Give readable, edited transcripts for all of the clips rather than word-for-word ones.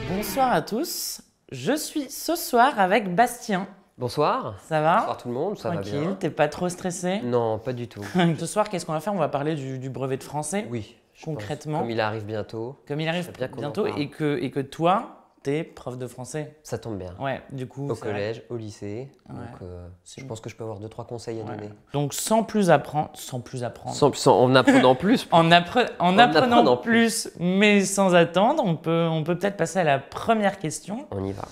Bonsoir à tous, je suis ce soir avec Bastien. Bonsoir. Ça va? Bonsoir tout le monde, ça va bien. Tranquille, t'es pas trop stressé? Non, pas du tout. Ce soir, qu'est-ce qu'on va faire? On va parler du brevet de français. Oui, je concrètement. pense, comme il arrive bientôt. Comme il arrive bien qu'on en bientôt parle. et que toi, t'es prof de français. Ça tombe bien. Ouais, du coup. Au c'est vrai. collège, au lycée. Ouais. Donc, C'est je pense que je peux avoir 2-3 conseils à Ouais. donner. Donc sans plus apprendre. En apprenant plus. En apprenant apprenant plus, mais sans attendre, on peut peut-être passer à la première question. On y va.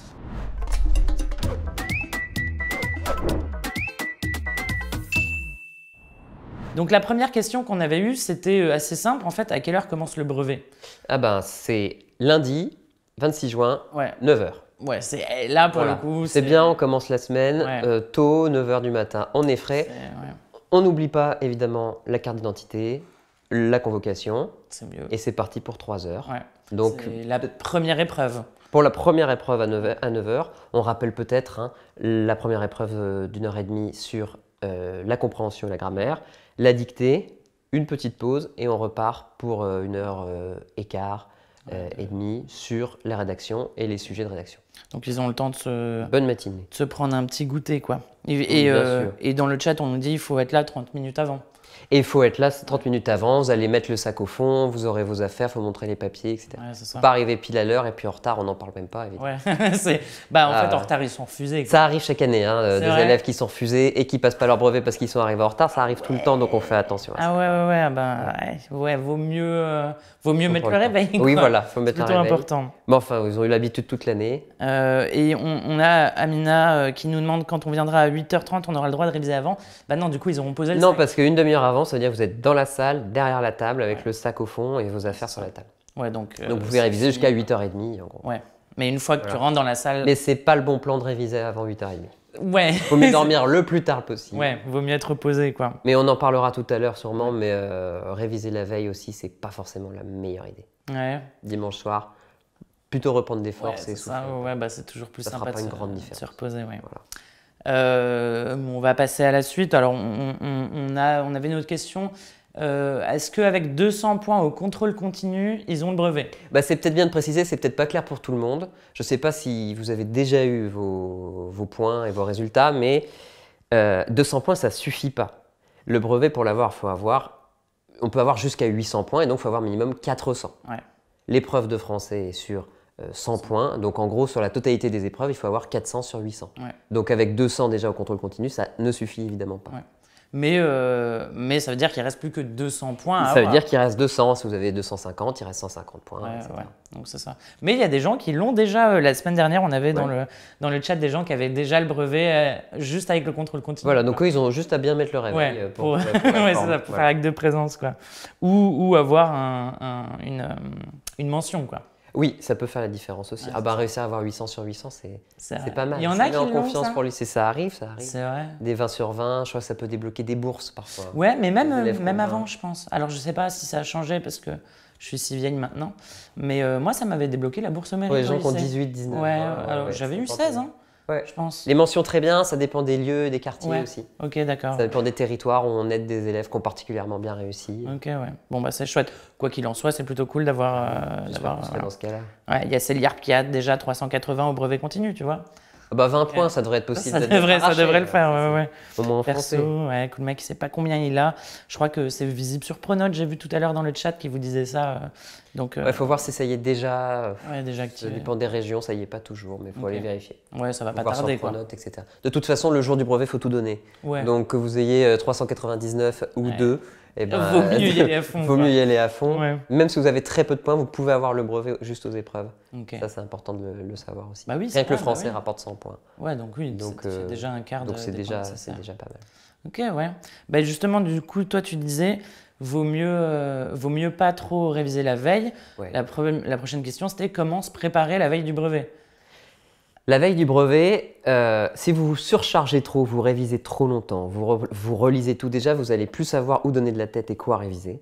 Donc la première question qu'on avait eue, c'était assez simple. En fait, à quelle heure commence le brevet? Ah ben, c'est lundi, 26 juin, Ouais, 9h. ouais, c'est là pour le coup. C'est bien, on commence la semaine, Ouais. tôt, 9h du matin, on est frais. Ouais, On n'oublie pas évidemment la carte d'identité, la convocation, c'est mieux. et c'est parti pour 3 heures. Ouais. Donc, C'est la première épreuve. pour la première épreuve à 9h, on rappelle peut-être la première épreuve d'1h30 sur la compréhension et la grammaire, la dictée, une petite pause et on repart pour 1h15 et demie sur la rédaction et les sujets de rédaction. Donc ils ont le temps de Bonne matinée. se prendre un petit goûter, quoi. bien sûr. Et dans le chat, on nous dit qu'il faut être là 30 minutes avant. Et il faut être là 30 minutes avant, vous allez mettre le sac au fond, vous aurez vos affaires, il faut montrer les papiers, etc. Ouais, c'est ça. Faut pas arriver pile à l'heure et puis en retard, on n'en parle même pas, évidemment. Ouais, en fait, en Ah. retard, ils sont refusés. Ça arrive chaque année, C'est des vrai. élèves qui sont refusés et qui passent pas leur brevet parce qu'ils sont arrivés en retard, ça arrive tout le temps, donc on fait attention à ça. Vaut mieux mettre le réveil. Oui, quoi. voilà, faut C'est mettre un plutôt réveil. important. Mais enfin, ils ont eu l'habitude toute l'année. Et on a Amina qui nous demande quand on viendra à 8h30, on aura le droit de réviser avant. Bah non, du coup, ils auront posé le Non, sac. parce qu'une demi-heure avant, ça veut dire que vous êtes dans la salle, derrière la table, avec le sac au fond et vos affaires sur la table. Ouais, donc Donc vous pouvez réviser jusqu'à 8h30 en gros. Ouais. Mais une fois que tu Voilà. rentres dans la salle. Mais c'est pas le bon plan de réviser avant 8h30. Ouais. Faut mieux dormir le plus tard possible. Ouais, vaut mieux être reposé, quoi. Mais on en parlera tout à l'heure sûrement, mais réviser la veille aussi, c'est pas forcément la meilleure idée. Ouais. Dimanche soir, plutôt reprendre des forces et c'est ça. souffler. Ouais, bah c'est toujours plus Ça fera sympa pas de une se, grande de différence. se reposer, ouais. Voilà. On va passer à la suite. Alors, on avait une autre question. Est-ce qu'avec 200 points au contrôle continu, ils ont le brevet? Bah, c'est peut-être bien de préciser, c'est peut-être pas clair pour tout le monde. Je ne sais pas si vous avez déjà eu vos points et vos résultats, mais 200 points, ça ne suffit pas. Le brevet, pour l'avoir, on peut avoir jusqu'à 800 points et donc il faut avoir minimum 400. Ouais. L'épreuve de français est sur 100 points, donc en gros, sur la totalité des épreuves, il faut avoir 400 sur 800. Ouais. Donc avec 200 déjà au contrôle continu, ça ne suffit évidemment pas. Ouais. Mais ça veut dire qu'il reste plus que 200 points à Ça veut avoir. dire qu'il reste 200, si vous avez 250, il reste 150 points. Ouais, etc. ouais. Donc c'est ça. Mais il y a des gens qui l'ont déjà. La semaine dernière, on avait Ouais. dans le chat des gens qui avaient déjà le brevet juste avec le contrôle continu. Voilà, donc eux, ils ont juste à bien mettre le réveil Ouais, pour la ouais, c'est forme. ça, pour Voilà. faire acte de présence, quoi. Ou avoir une mention, quoi. Oui, ça peut faire la différence aussi. Ouais, ah bah réussir à avoir 800 sur 800, c'est vrai. pas mal. Il y en Ça a met qui en l'ont, confiance ça pour lui, ça arrive, ça arrive. C'est vrai. Des 20 sur 20, je crois que ça peut débloquer des bourses parfois. Ouais, mais Les élèves même qu'on a. avant, je pense. Alors, je sais pas si ça a changé parce que je suis si vieille maintenant. Mais moi, ça m'avait débloqué la bourse mérite. Pour les gens au qui ont lycée. 18, 19. Ouais, ans, alors ouais, j'avais c'est eu important. 16, hein, Ouais. je pense. Les mentions très bien, ça dépend des lieux et des quartiers Ouais. aussi. Ok, d'accord. Ça dépend des territoires où on aide des élèves qui ont particulièrement bien réussi. Ok, ouais. Bon, bah, c'est chouette. Quoi qu'il en soit, c'est plutôt cool d'avoir. J'espère qu'on sera voilà. dans ce cas-là. Ouais, il y a Céliarp qui a déjà 380 au brevet continu, tu vois. Ah bah 20 points, ça devrait être possible. Ça d'être devrait arraché, le faire, ouais, ouais. Au moins en français. Perso, ouais, coup de mec, il sait pas combien il a. Je crois que c'est visible sur Pronote, j'ai vu tout à l'heure dans le chat qui vous disait ça. Donc, Il faut voir si ça y est déjà. ouais, déjà Ça activé. dépend des régions, ça y est pas toujours, mais il faut Ok. aller vérifier. Ouais, ça va pas Voir tarder, sur quoi. Pronote, etc. De toute façon, le jour du brevet, il faut tout donner. Ouais. Donc que vous ayez 399 ou Ouais. 2, eh ben, Vaut mieux y aller à fond, vaut quoi. mieux y aller à fond. Ouais. Même si vous avez très peu de points, vous pouvez avoir le brevet juste aux épreuves. Ok. Ça, c'est important de le savoir aussi. Bah oui, c'est Rien que le vrai, bah français oui. rapporte 100 points. Ouais, donc oui, Donc, c'est déjà un quart Donc c'est des points déjà, nécessaires. déjà pas mal. Ok, ouais. Bah justement, du coup, toi, tu disais, vaut mieux pas trop réviser la veille. Ouais. La prochaine question, c'était comment se préparer la veille du brevet. La veille du brevet, si vous vous surchargez trop, vous révisez trop longtemps, vous relisez tout déjà, vous allez plus savoir où donner de la tête et quoi réviser.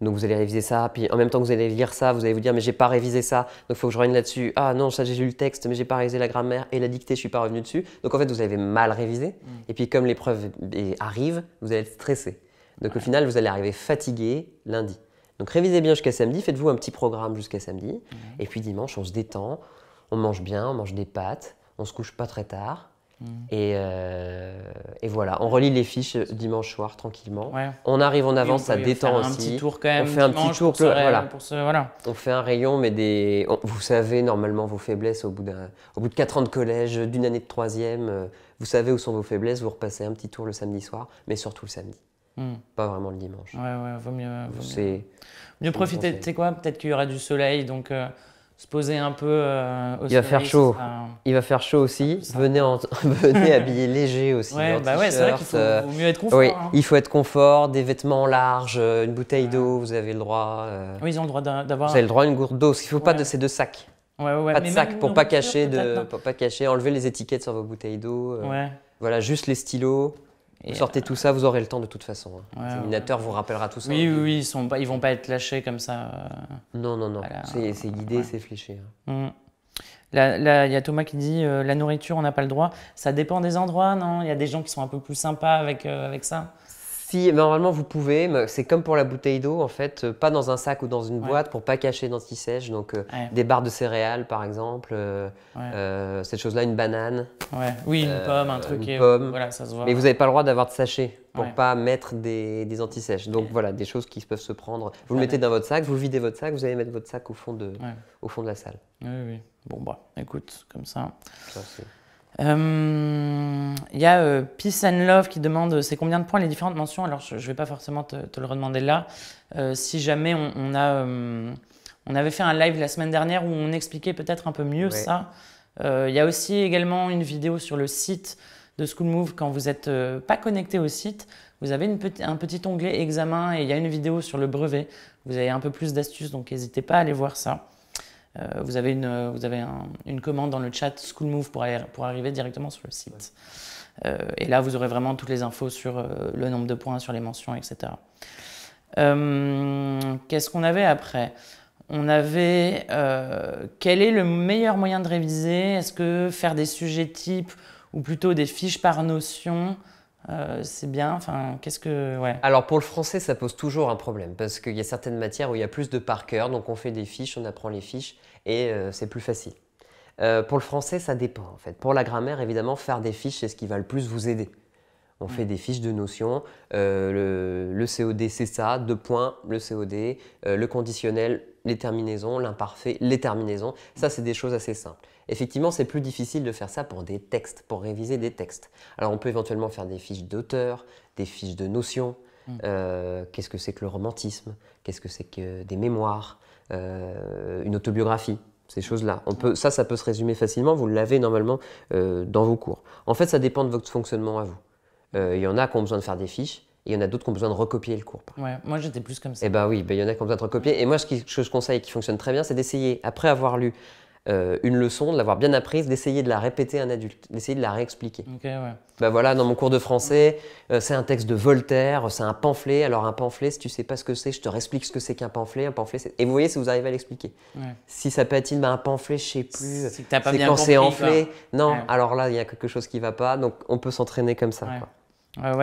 Donc vous allez réviser ça, puis en même temps que vous allez lire ça, vous allez vous dire mais j'ai pas révisé ça, donc il faut que je revienne là-dessus. Ah non, ça j'ai lu le texte, mais j'ai pas révisé la grammaire et la dictée, je suis pas revenu dessus. Donc en fait vous avez mal révisé. Et puis comme l'épreuve arrive, vous allez être stressé. Donc au final vous allez arriver fatigué lundi. Donc révisez bien jusqu'à samedi, faites-vous un petit programme jusqu'à samedi. Et puis dimanche on se détend, on mange bien, on mange des pâtes, on se couche pas très tard. Et voilà, on relit les fiches dimanche soir tranquillement. Ouais. On arrive en avance, ça détend aussi. Un petit tour quand même. On fait un petit tour, voilà. Voilà. On fait un rayon, mais vous savez normalement vos faiblesses au bout de 4 ans de collège, d'une année de troisième. Vous savez où sont vos faiblesses, vous repassez un petit tour le samedi soir, mais surtout le samedi. Pas vraiment le dimanche. Ouais, vaut mieux. Mieux profiter, tu sais quoi, peut-être qu'il y aura du soleil, donc se poser un peu au soleil. Il va faire chaud. Il va faire chaud aussi. Venez habiller léger aussi. Ouais, c'est vrai qu'il vaut mieux être confort. Oui, il faut être confort, des vêtements larges, une bouteille d'eau, vous avez le droit. Oui, ils ont le droit d'avoir. Vous avez le droit à une gourde d'eau. Il ne faut pas ces 2 sacs. Pas de sac pour pas cacher, enlever les étiquettes sur vos bouteilles d'eau. Voilà, juste les stylos. Vous sortez tout ça, vous aurez le temps de toute façon. L'examinateur vous rappellera tout ça. Oui, ils vont pas être lâchés comme ça. Non. C'est guidé, c'est fléché. Là, il y a Thomas qui dit la nourriture, on n'a pas le droit. Ça dépend des endroits, non? Il y a des gens qui sont un peu plus sympas avec ça. Si, normalement vous pouvez, mais c'est comme pour la bouteille d'eau en fait, pas dans un sac ou dans une boîte pour pas cacher d'anti-sèche. Donc des barres de céréales par exemple, cette chose-là, une banane. Oui, une pomme, un truc. Une pomme. Voilà, ça se voit. Mais vous n'avez pas le droit d'avoir de sachet pour pas mettre des anti-sèches. Donc voilà, des choses qui peuvent se prendre. Vous le mettez dans votre sac, vous videz votre sac, vous allez mettre votre sac au fond de la salle. Oui. Bon écoute, comme ça. Il y a Peace and Love qui demande c'est combien de points les différentes mentions. Alors je ne vais pas forcément te le redemander là. Si jamais on avait fait un live la semaine dernière où on expliquait peut-être un peu mieux ça. Il y a aussi également une vidéo sur le site de School Move. Quand vous n'êtes pas connecté au site, vous avez un petit onglet examen et il y a une vidéo sur le brevet. Vous avez un peu plus d'astuces, donc n'hésitez pas à aller voir ça. Vous avez une commande dans le chat School Move pour arriver directement sur le site. Et là, vous aurez vraiment toutes les infos sur le nombre de points, sur les mentions, etc. Qu'est-ce qu'on avait après? On avait quel est le meilleur moyen de réviser? Est-ce que faire des sujets types ou plutôt des fiches par notion, c'est bien? Enfin, Alors pour le français, ça pose toujours un problème parce qu'il y a certaines matières où il y a plus de par cœur, donc on fait des fiches, on apprend les fiches et c'est plus facile. Pour le français, ça dépend en fait. Pour la grammaire, évidemment, faire des fiches, c'est ce qui va le plus vous aider. On fait des fiches de notions, le COD c'est ça, 2 points, le COD, le conditionnel, les terminaisons, l'imparfait, les terminaisons. Ça, c'est des choses assez simples. Effectivement, c'est plus difficile de faire ça pour des textes, pour réviser des textes. Alors, on peut éventuellement faire des fiches d'auteur, des fiches de notions. Qu'est-ce que c'est que le romantisme? Qu'est-ce que c'est que des mémoires? Une autobiographie? Ces choses-là. Ça peut se résumer facilement. Vous l'avez normalement dans vos cours. En fait, ça dépend de votre fonctionnement à vous. Il y en a qui ont besoin de faire des fiches. Et il y en a d'autres qui ont besoin de recopier le cours. Moi j'étais plus comme ça. Eh bien oui, il y en a qui ont besoin de recopier. Et moi, ce que je conseille qui fonctionne très bien, c'est d'essayer, après avoir lu une leçon, de l'avoir bien apprise, d'essayer de la répéter à un adulte, d'essayer de la réexpliquer. Voilà, dans mon cours de français, c'est un texte de Voltaire, c'est un pamphlet. Alors un pamphlet, si tu ne sais pas ce que c'est, je te réexplique ce que c'est qu'un pamphlet. Un pamphlet, et vous voyez si vous arrivez à l'expliquer. Si ça patine, un pamphlet, je ne sais plus. C'est que t'as pas bien bien quand c'est compris, enflé. Non, alors là, il y a quelque chose qui ne va pas. Donc on peut s'entraîner comme ça.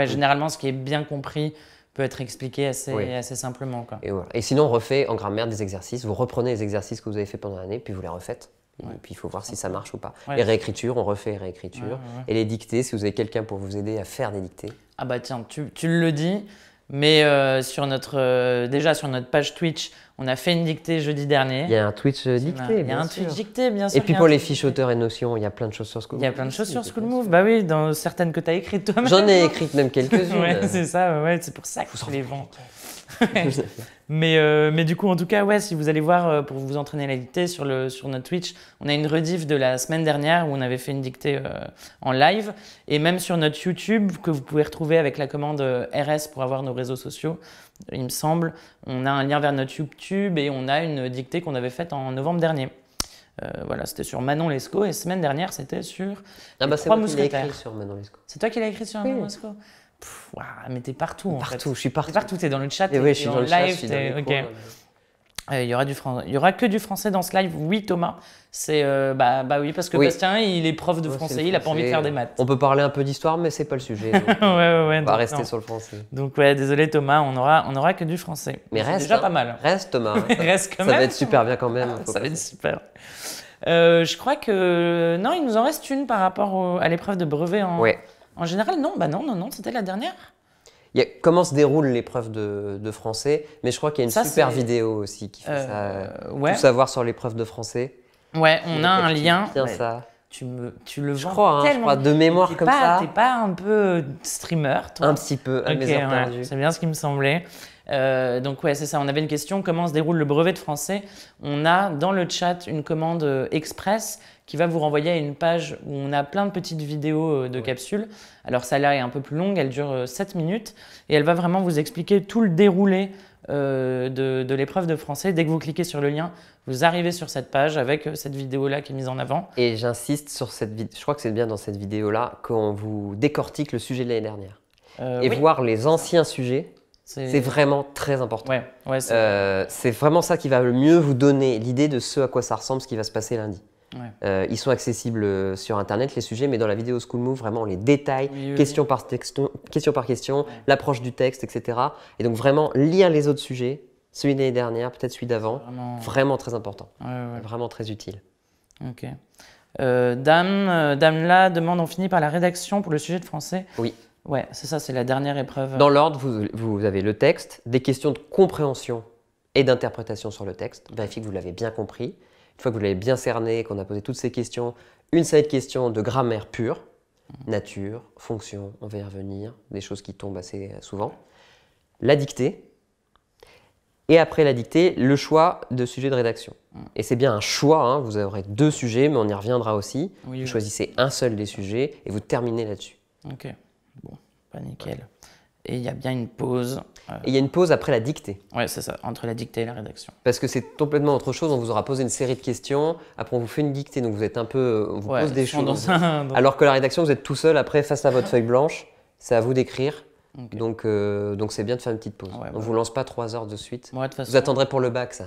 Généralement, ce qui est bien compris peut être expliqué assez simplement. Et sinon, on refait en grammaire des exercices. Vous reprenez les exercices que vous avez fait pendant l'année, puis vous les refaites. Et puis, il faut voir si ça marche ou pas. Les réécritures, on refait les réécritures. Et les dictées, si vous avez quelqu'un pour vous aider à faire des dictées. Ah bah tiens, tu le dis, mais déjà sur notre page Twitch, on a fait une dictée jeudi dernier. Il y a un Twitch dictée, Il y a un Twitch dictée, bien sûr. Et puis pour les fiches auteurs et notions, il y a plein de choses sur School Move. Il y a plein de choses sur School Move. Bah oui, dans certaines que tu as écrites toi-même. J'en ai écrites même quelques-unes. C'est ça, c'est pour ça que je les vends. mais du coup, en tout cas, si vous allez voir pour vous entraîner à la dictée sur notre Twitch, on a une rediff de la semaine dernière où on avait fait une dictée en live. Et même sur notre YouTube, que vous pouvez retrouver avec la commande RS pour avoir nos réseaux sociaux, il me semble, on a un lien vers notre YouTube et on a une dictée qu'on avait faite en novembre dernier. C'était sur Manon Lescaut et semaine dernière, c'était sur les Trois Mousquetaires. Écrit sur Manon Lescaut. C'est toi qui l'as écrit sur Manon Lescaut? Mais t'es partout je suis partout. T'es partout, t'es dans le chat, je suis dans le live, chat, je suis dans les cours. Il y aura que du français dans ce live, oui Thomas. C'est oui parce que Bastien il est prof de français, il a pas envie de faire des maths. On peut parler un peu d'histoire, mais c'est pas le sujet. Donc, on va rester sur le français. Donc désolé Thomas, on aura que du français. Mais reste, c'est déjà pas mal. Reste Thomas. Reste quand même. Ça va être super bien quand même. Ça va être super. Je crois que non, il nous en reste une par rapport à l'épreuve de brevet Ouais. en général. Non, bah non, non, non, c'était la dernière. Comment se déroule l'épreuve de français, mais je crois qu'il y a une Ça, super c'est- vidéo aussi qui fait ça. Ouais, Tout savoir sur l'épreuve de français. ouais, on a un Capture lien. bien Ouais, ça. tu le Je vends crois, hein, tellement. de mémoire T'es comme pas, ça. T'es pas un peu streamer, toi? Un petit peu, à Ok, mes heures ouais, perdues. c'est bien ce qui me semblait. Donc ouais, c'est ça. On avait une question, comment se déroule le brevet de français? On a dans le chat une commande express qui va vous renvoyer à une page où on a plein de petites vidéos de capsules. Alors celle-là est un peu plus longue, elle dure 7 minutes et elle va vraiment vous expliquer tout le déroulé de l'épreuve de français. Dès que vous cliquez sur le lien, vous arrivez sur cette page avec cette vidéo-là qui est mise en avant. Et j'insiste sur cette vidéo, je crois que c'est bien dans cette vidéo-là qu'on vous décortique le sujet de l'année dernière. Et Oui, voir les anciens sujets, c'est vraiment très important. Ouais, ouais, c'est vraiment ça qui va le mieux vous donner l'idée de ce à quoi ça ressemble, ce qui va se passer lundi. ouais. Ils sont accessibles sur Internet, les sujets, mais dans la vidéo School Move, vraiment les détails, Oui, oui, question par question, l'approche du texte, etc. Et donc vraiment lire les autres sujets, celui de l'année dernière, peut-être celui d'avant, vraiment très important, vraiment très utile. Ok. Dame demande, on finit par la rédaction pour le sujet de français? Oui. Ouais, c'est ça, c'est la dernière épreuve. Dans l'ordre, vous avez le texte, des questions de compréhension et d'interprétation sur le texte. Vérifiez que vous l'avez bien compris. Une fois que vous l'avez bien cerné, qu'on a posé toutes ces questions, une série de questions de grammaire pure, nature, fonction, on va y revenir, des choses qui tombent assez souvent. La dictée. Et après la dictée, le choix de sujet de rédaction. Et c'est bien un choix, hein, vous aurez 2 sujets, mais on y reviendra aussi. Oui, vous choisissez un seul des sujets et vous terminez là-dessus. Ok, bon, pas nickel. Et il y a bien une pause. Et il y a une pause après la dictée. Ouais, c'est ça, entre la dictée et la rédaction. Parce que c'est complètement autre chose. On vous aura posé une série de questions. Après, on vous fait une dictée. Donc, vous êtes un peu. On vous pose des choses. Alors que la rédaction, vous êtes tout seul après face à votre feuille blanche. C'est à vous d'écrire. Okay. Donc, c'est bien de faire une petite pause. On ne vous lance pas 3 heures de suite. Ouais, de façon... Vous attendrez pour le bac, ça.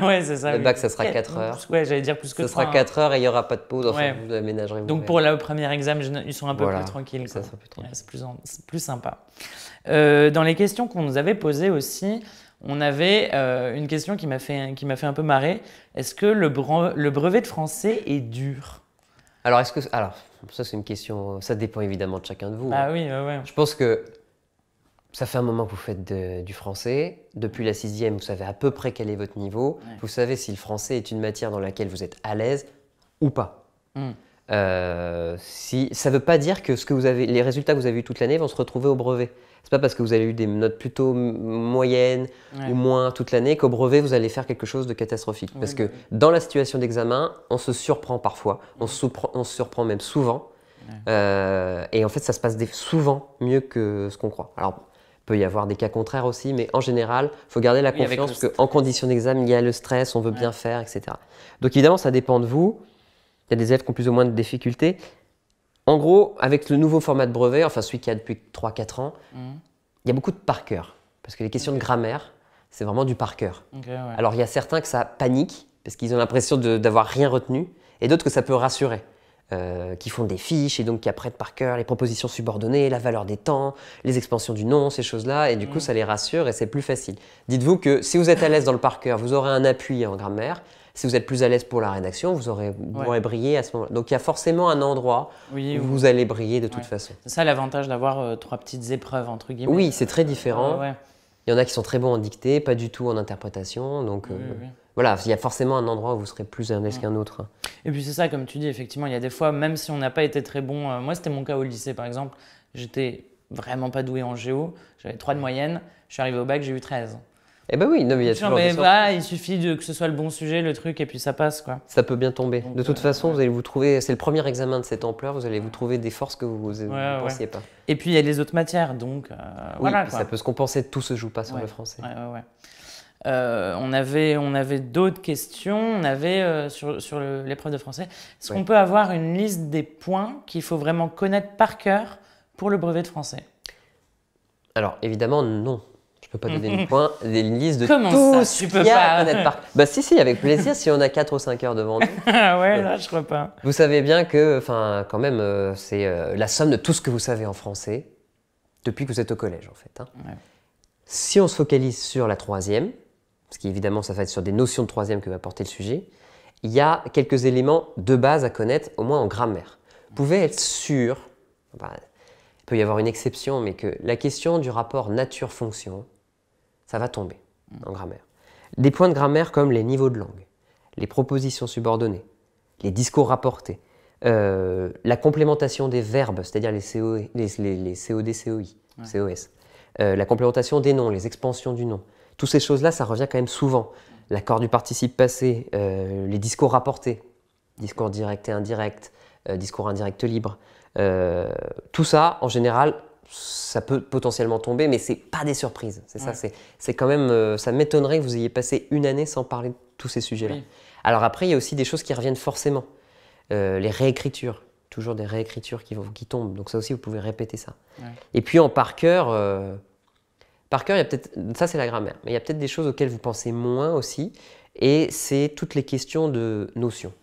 Ouais, c'est ça. Le bac, ça sera 4 heures. Ouais, j'allais dire plus que 3. Ça sera 4 heures et il n'y aura pas de pause. Enfin, vous aménagerez. Donc, pour le premier examen, ils sont un peu plus tranquilles. Ça sera plus tranquille. C'est plus sympa. Dans les questions qu'on nous avait posées aussi, on avait une question qui m'a fait un peu marrer. Est-ce que le brevet de français est dur? Alors, ça c'est une question, ça dépend évidemment de chacun de vous. Ah oui, ouais. Je pense que ça fait un moment que vous faites du français. Depuis la 6e, vous savez à peu près quel est votre niveau. Ouais. Vous savez si le français est une matière dans laquelle vous êtes à l'aise ou pas. Ça ne veut pas dire que les résultats que vous avez eus toute l'année vont se retrouver au brevet. C'est pas parce que vous avez eu des notes plutôt moyennes ou moins toute l'année qu'au brevet vous allez faire quelque chose de catastrophique. Parce que dans la situation d'examen, on se surprend parfois, on se surprend même souvent. Et en fait, ça se passe souvent mieux que ce qu'on croit. Alors, il peut y avoir des cas contraires aussi, mais en général, il faut garder la confiance parce qu'en condition d'examen, il y a le stress, on veut bien faire, etc. Donc évidemment, ça dépend de vous. Il y a des élèves qui ont plus ou moins de difficultés. En gros, avec le nouveau format de brevet, enfin celui qu'il y a depuis 3-4 ans, il y a beaucoup de par cœur. Parce que les questions de grammaire, c'est vraiment du par cœur. Alors il y a certains que ça panique, parce qu'ils ont l'impression d'avoir rien retenu, et d'autres que ça peut rassurer. Qui font des fiches et donc qui apprennent par cœur les propositions subordonnées, la valeur des temps, les expansions du nom, ces choses-là, et du coup ça les rassure et c'est plus facile. Dites-vous que si vous êtes à l'aise dans le par cœur, vous aurez un appui en grammaire. Si vous êtes plus à l'aise pour la rédaction, vous aurez brillé à ce moment-là. Donc il y a forcément un endroit où vous allez briller de toute façon. C'est ça l'avantage d'avoir 3 petites épreuves entre guillemets. Oui, c'est très différent. Il y en a qui sont très bons en dictée, pas du tout en interprétation. Donc voilà, il y a forcément un endroit où vous serez plus à l'aise qu'un autre. Et puis c'est ça, comme tu dis, effectivement, il y a des fois, même si on n'a pas été très bon, moi c'était mon cas au lycée par exemple, j'étais vraiment pas doué en géo, j'avais 3 de moyenne, je suis arrivé au bac, j'ai eu 13. Eh ben oui, non, mais il y a toujours des voilà, il suffit que ce soit le bon sujet, le truc, et puis ça passe, quoi. Ça peut bien tomber. Donc, de toute façon, vous allez vous trouver, c'est le premier examen de cette ampleur, vous allez vous trouver des forces que vous ne pensiez pas. Et puis il y a les autres matières, donc voilà. Ça peut se compenser, tout se joue pas sur le français. On avait d'autres questions, on avait sur l'épreuve de français. Est-ce qu'on peut avoir une liste des points qu'il faut vraiment connaître par cœur pour le brevet de français? Alors évidemment, non. Je ne peux pas donner une liste de Comment tout ça, ce tu qu'il peux y a pas à connaître par... Bah si, avec plaisir, si on a 4 ou 5 heures devant nous. Ouais, là, je crois pas. Vous savez bien que, quand même, c'est la somme de tout ce que vous savez en français depuis que vous êtes au collège, en fait. Si on se focalise sur la 3e, parce qu'évidemment, ça va être sur des notions de 3e que va porter le sujet, il y a quelques éléments de base à connaître, au moins en grammaire. Vous pouvez être sûr, enfin, il peut y avoir une exception, mais que la question du rapport nature-fonction, ça va tomber en grammaire. Des points de grammaire comme les niveaux de langue, les propositions subordonnées, les discours rapportés, la complémentation des verbes, c'est-à-dire les COD, COI, COS, la complémentation des noms, les expansions du nom. Toutes ces choses-là, ça revient quand même souvent. L'accord du participe passé, les discours rapportés, discours direct et indirect, discours indirect libre. Tout ça, en général, ça peut potentiellement tomber, mais c'est pas des surprises. C'est ça, c'est quand même, ça m'étonnerait que vous ayez passé une année sans parler de tous ces sujets-là. Oui. Alors après, il y a aussi des choses qui reviennent forcément. Les réécritures, toujours des réécritures qui tombent. Donc ça aussi, vous pouvez répéter ça. Ouais. Et puis en par cœur, il y a peut-être, ça c'est la grammaire, mais il y a peut-être des choses auxquelles vous pensez moins aussi, et c'est toutes les questions de notions.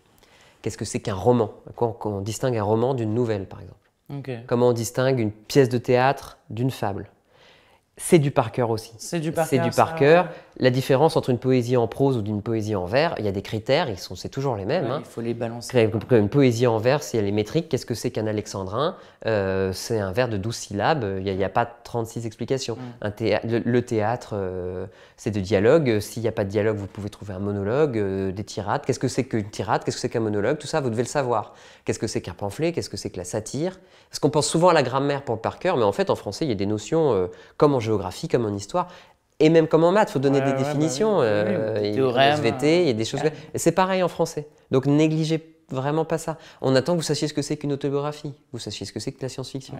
Qu'est-ce que c'est qu'un roman? Comment on distingue un roman d'une nouvelle, par exemple? Okay. Comment on distingue une pièce de théâtre d'une fable? C'est du par cœur aussi. C'est du par cœur. La différence entre une poésie en prose ou d'une poésie en vers, il y a des critères, c'est toujours les mêmes. Il faut les balancer. Une poésie en vers, si elle est métrique, qu'est-ce que c'est qu'un alexandrin? C'est un vers de 12 syllabes, il n'y a pas 36 explications. Le théâtre, c'est de dialogue. S'il n'y a pas de dialogue, vous pouvez trouver un monologue, des tirades. Qu'est-ce que c'est qu'une tirade? Qu'est-ce que c'est qu'un monologue? Tout ça, vous devez le savoir. Qu'est-ce que c'est qu'un pamphlet? Qu'est-ce que c'est que la satire? Parce qu'on pense souvent à la grammaire pour le par cœur, mais en fait, en français, il y a des notions comme en géographie, comme en histoire. Et même comme en maths, il faut donner des définitions. Il y a SVT, il y a des choses. Et c'est pareil en français. Donc négligez vraiment pas ça. On attend que vous sachiez ce que c'est qu'une autobiographie, vous sachiez ce que c'est que la science-fiction.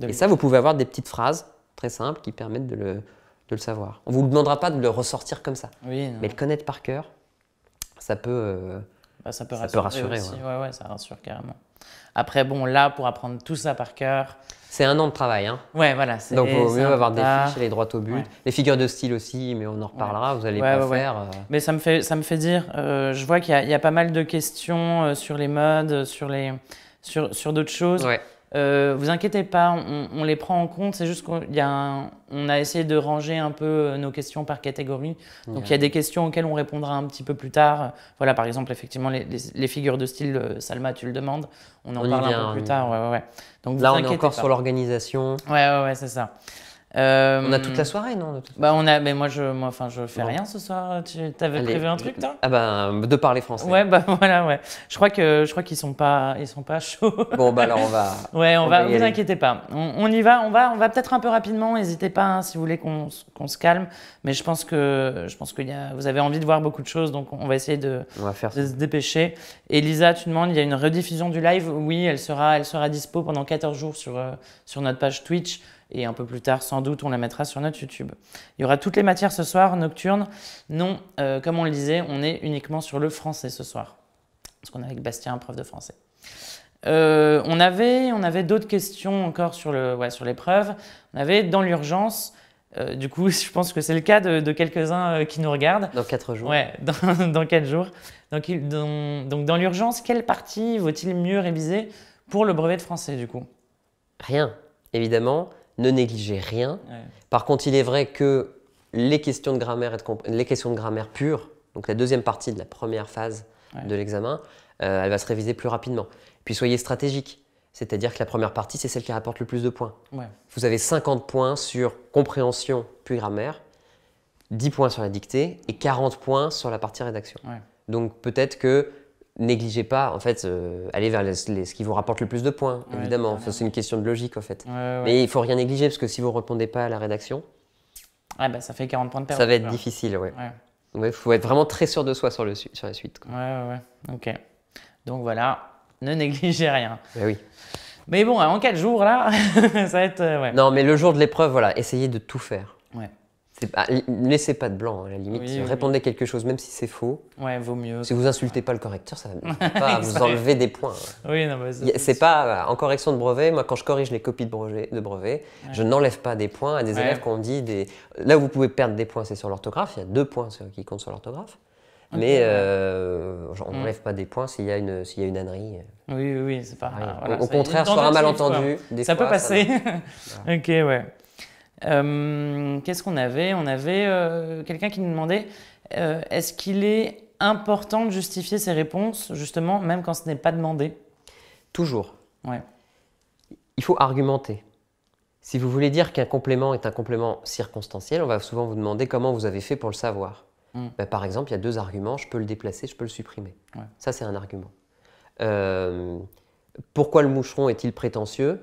Et ça, vous pouvez avoir des petites phrases très simples qui permettent de le savoir. On ne vous demandera pas de le ressortir comme ça. Mais le connaître par cœur, ça peut rassurer. Aussi. Ouais, ça rassure carrément. Après, bon, là, pour apprendre tout ça par cœur… C'est un an de travail, hein. Ouais, voilà. Donc, il vaut mieux avoir des fiches, aller droit au but. Ouais. Les figures de style aussi, mais on en reparlera, vous n'allez pas faire… Mais ça me fait dire, je vois qu'il y a pas mal de questions sur les modes, sur d'autres choses. Ouais. Vous inquiétez pas, on les prend en compte. C'est juste qu'on a essayé de ranger un peu nos questions par catégorie. Donc il y a des questions auxquelles on répondra un petit peu plus tard. Voilà, par exemple, effectivement, les figures de style, Salma, tu le demandes. On en parle un peu plus tard. Ouais. Donc, là, on est encore sur l'organisation. Ouais, c'est ça. On a toute la soirée, non? Mais moi, je fais rien ce soir. Tu avais prévu un truc, toi? De parler français. Ouais, voilà, ouais. Je crois qu'ils sont pas chauds. Bon, alors on va. Ouais, vous inquiétez pas. On y va. On va peut-être un peu rapidement. N'hésitez pas si vous voulez qu'on se calme. Mais je pense que vous avez envie de voir beaucoup de choses, donc on va essayer de se dépêcher. Et Lisa, tu demandes, il y a une rediffusion du live? Oui, elle sera dispo pendant 14 jours sur notre page Twitch. Et un peu plus tard, sans doute, on la mettra sur notre YouTube. Il y aura toutes les matières ce soir, nocturne. Non, comme on le disait, on est uniquement sur le français ce soir. Parce qu'on est avec Bastien, prof de français. On avait d'autres questions encore sur l'épreuve. On avait dans l'urgence, du coup, je pense que c'est le cas de quelques-uns qui nous regardent. Dans 4 jours. Ouais, dans 4 jours. Donc dans l'urgence, quelle partie vaut-il mieux réviser pour le brevet de français, du coup? Rien, évidemment. Ne négligez rien. Ouais. Par contre, il est vrai que les questions de grammaire pure, donc la deuxième partie de la première phase de l'examen, elle va se réviser plus rapidement. Puis soyez stratégique, c'est-à-dire que la première partie, c'est celle qui rapporte le plus de points. Ouais. Vous avez 50 points sur compréhension puis grammaire, 10 points sur la dictée et 40 points sur la partie rédaction. Ouais. Donc peut-être que négligez pas, en fait, allez vers ce qui vous rapporte le plus de points, évidemment. C'est une question de logique, en fait. Mais il ne faut rien négliger, parce que si vous ne répondez pas à la rédaction… ça fait 40 points de perte. Ça va être difficile, il faut être vraiment très sûr de soi sur la suite. Ok. Donc voilà, ne négligez rien. Oui. Mais bon, en 4 jours, là, ça va être… Non, mais le jour de l'épreuve, essayez de tout faire. Ne laissez pas de blanc, à la limite. Répondez quelque chose, même si c'est faux. Ouais, vaut mieux. Si vous insultez pas le correcteur, ça ne va pas vous enlever des points. Oui, non, c'est pas en correction de brevet. Moi, quand je corrige les copies de brevet, je n'enlève pas des points à des élèves qu'on dit Là où vous pouvez perdre des points, c'est sur l'orthographe. Il y a 2 points qui comptent sur l'orthographe. Mais on n'enlève pas des points s'il y a une ânerie. Oui, c'est pas… Au contraire, sur un malentendu, ça peut passer. Ok, ouais. Qu'est-ce qu'on avait? On avait quelqu'un qui nous demandait est-ce qu'il est important de justifier ses réponses, justement, même quand ce n'est pas demandé? Toujours. Ouais. Il faut argumenter. Si vous voulez dire qu'un complément est un complément circonstanciel, on va souvent vous demander comment vous avez fait pour le savoir. Par exemple, il y a 2 arguments, je peux le déplacer, je peux le supprimer. Ouais. Ça, c'est un argument. Pourquoi le moucheron est-il prétentieux?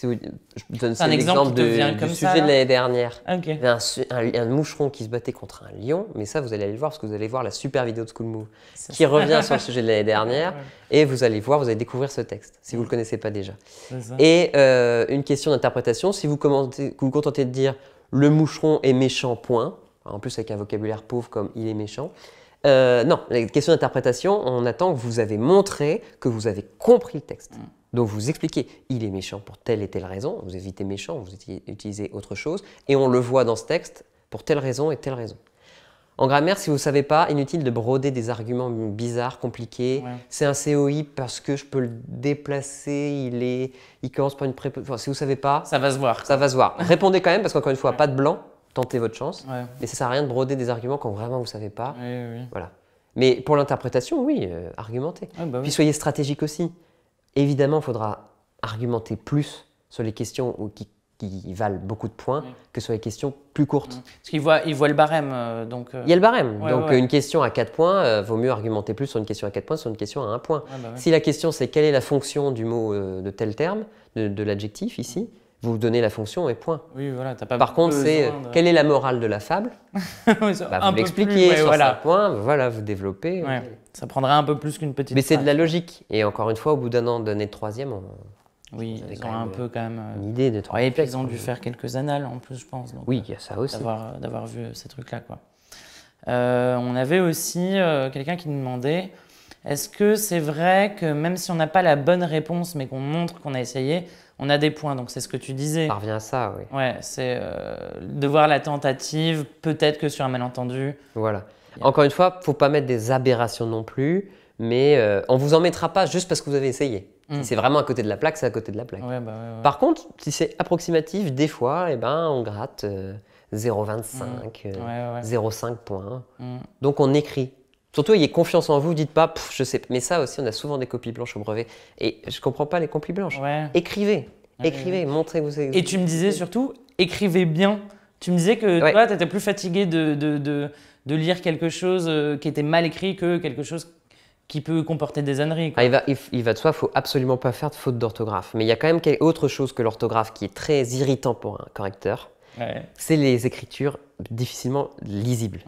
Je vous donne un exemple qui te vient du comme sujet ça, de là l'année dernière. Ok. Il y avait un moucheron qui se battait contre un lion, mais ça, vous allez aller le voir parce que vous allez voir la super vidéo de School Move qui revient sur le sujet de l'année dernière et vous allez voir, vous allez découvrir ce texte si vous ne le connaissez pas déjà. Et une question d'interprétation, si vous vous contentez de dire le moucheron est méchant, point, en plus avec un vocabulaire pauvre comme il est méchant. Non, la question d'interprétation, on attend que vous avez montré que vous avez compris le texte. Donc vous expliquez, il est méchant pour telle et telle raison, vous évitez méchant, vous utilisez autre chose, et on le voit dans ce texte pour telle raison et telle raison. En grammaire, si vous ne savez pas, inutile de broder des arguments bizarres, compliqués. Ouais. C'est un COI parce que je peux le déplacer, il commence par une préposition. Enfin, si vous ne savez pas, ça va se voir. Ça va se voir. Répondez quand même parce qu'encore une fois, pas de blanc, tentez votre chance. Ouais. Mais ça ne sert à rien de broder des arguments quand vraiment vous ne savez pas. Oui. Voilà. Mais pour l'interprétation, oui, argumentez. Puis soyez stratégique aussi. Évidemment, il faudra argumenter plus sur les questions qui valent beaucoup de points que sur les questions plus courtes. Parce qu'il voit le barème. Donc, il y a le barème. Une question à 4 points, vaut mieux argumenter plus sur une question à 4 points que sur une question à 1 point. Si la question c'est quelle est la fonction du mot de tel terme, de l'adjectif ici, vous donnez la fonction et point. Oui, voilà, t'as pas Par contre, c'est quelle est la morale de la fable? Vous l'expliquez sur 5 points, voilà, vous développez. Ouais. Ça prendra un peu plus qu'une petite. Mais c'est de la logique. Et encore une fois, au bout d'un an d'année de 3e, oui, ils ont un peu quand même une idée de et puis ils ont dû faire quelques annales en plus, je pense. Donc, oui, il y a ça aussi. D'avoir vu ces trucs-là, quoi. On avait aussi quelqu'un qui nous demandait, est-ce que c'est vrai que même si on n'a pas la bonne réponse, mais qu'on montre qu'on a essayé, on a des points? Donc c'est ce que tu disais. Ça revient à ça, oui. Ouais, c'est de voir la tentative, peut-être que sur un malentendu. Voilà. Encore une fois, il ne faut pas mettre des aberrations non plus, mais on ne vous en mettra pas juste parce que vous avez essayé. Si c'est vraiment à côté de la plaque, c'est à côté de la plaque. Ouais. Par contre, si c'est approximatif, des fois, on gratte 0,25, 0,5 points. Donc on écrit. Surtout, ayez confiance en vous, dites pas, je sais. Mais ça aussi, on a souvent des copies blanches au brevet. Et je ne comprends pas les copies blanches. Ouais. Écrivez, montrez que vous savez. Et tu me disais surtout, écrivez bien. Tu me disais que toi, tu étais plus fatigué de lire quelque chose qui était mal écrit que quelque chose qui peut comporter des âneries. Ah, il va de soi, il ne faut absolument pas faire de faute d'orthographe. Mais il y a quand même autre chose que l'orthographe qui est très irritant pour un correcteur. C'est les écritures difficilement lisibles.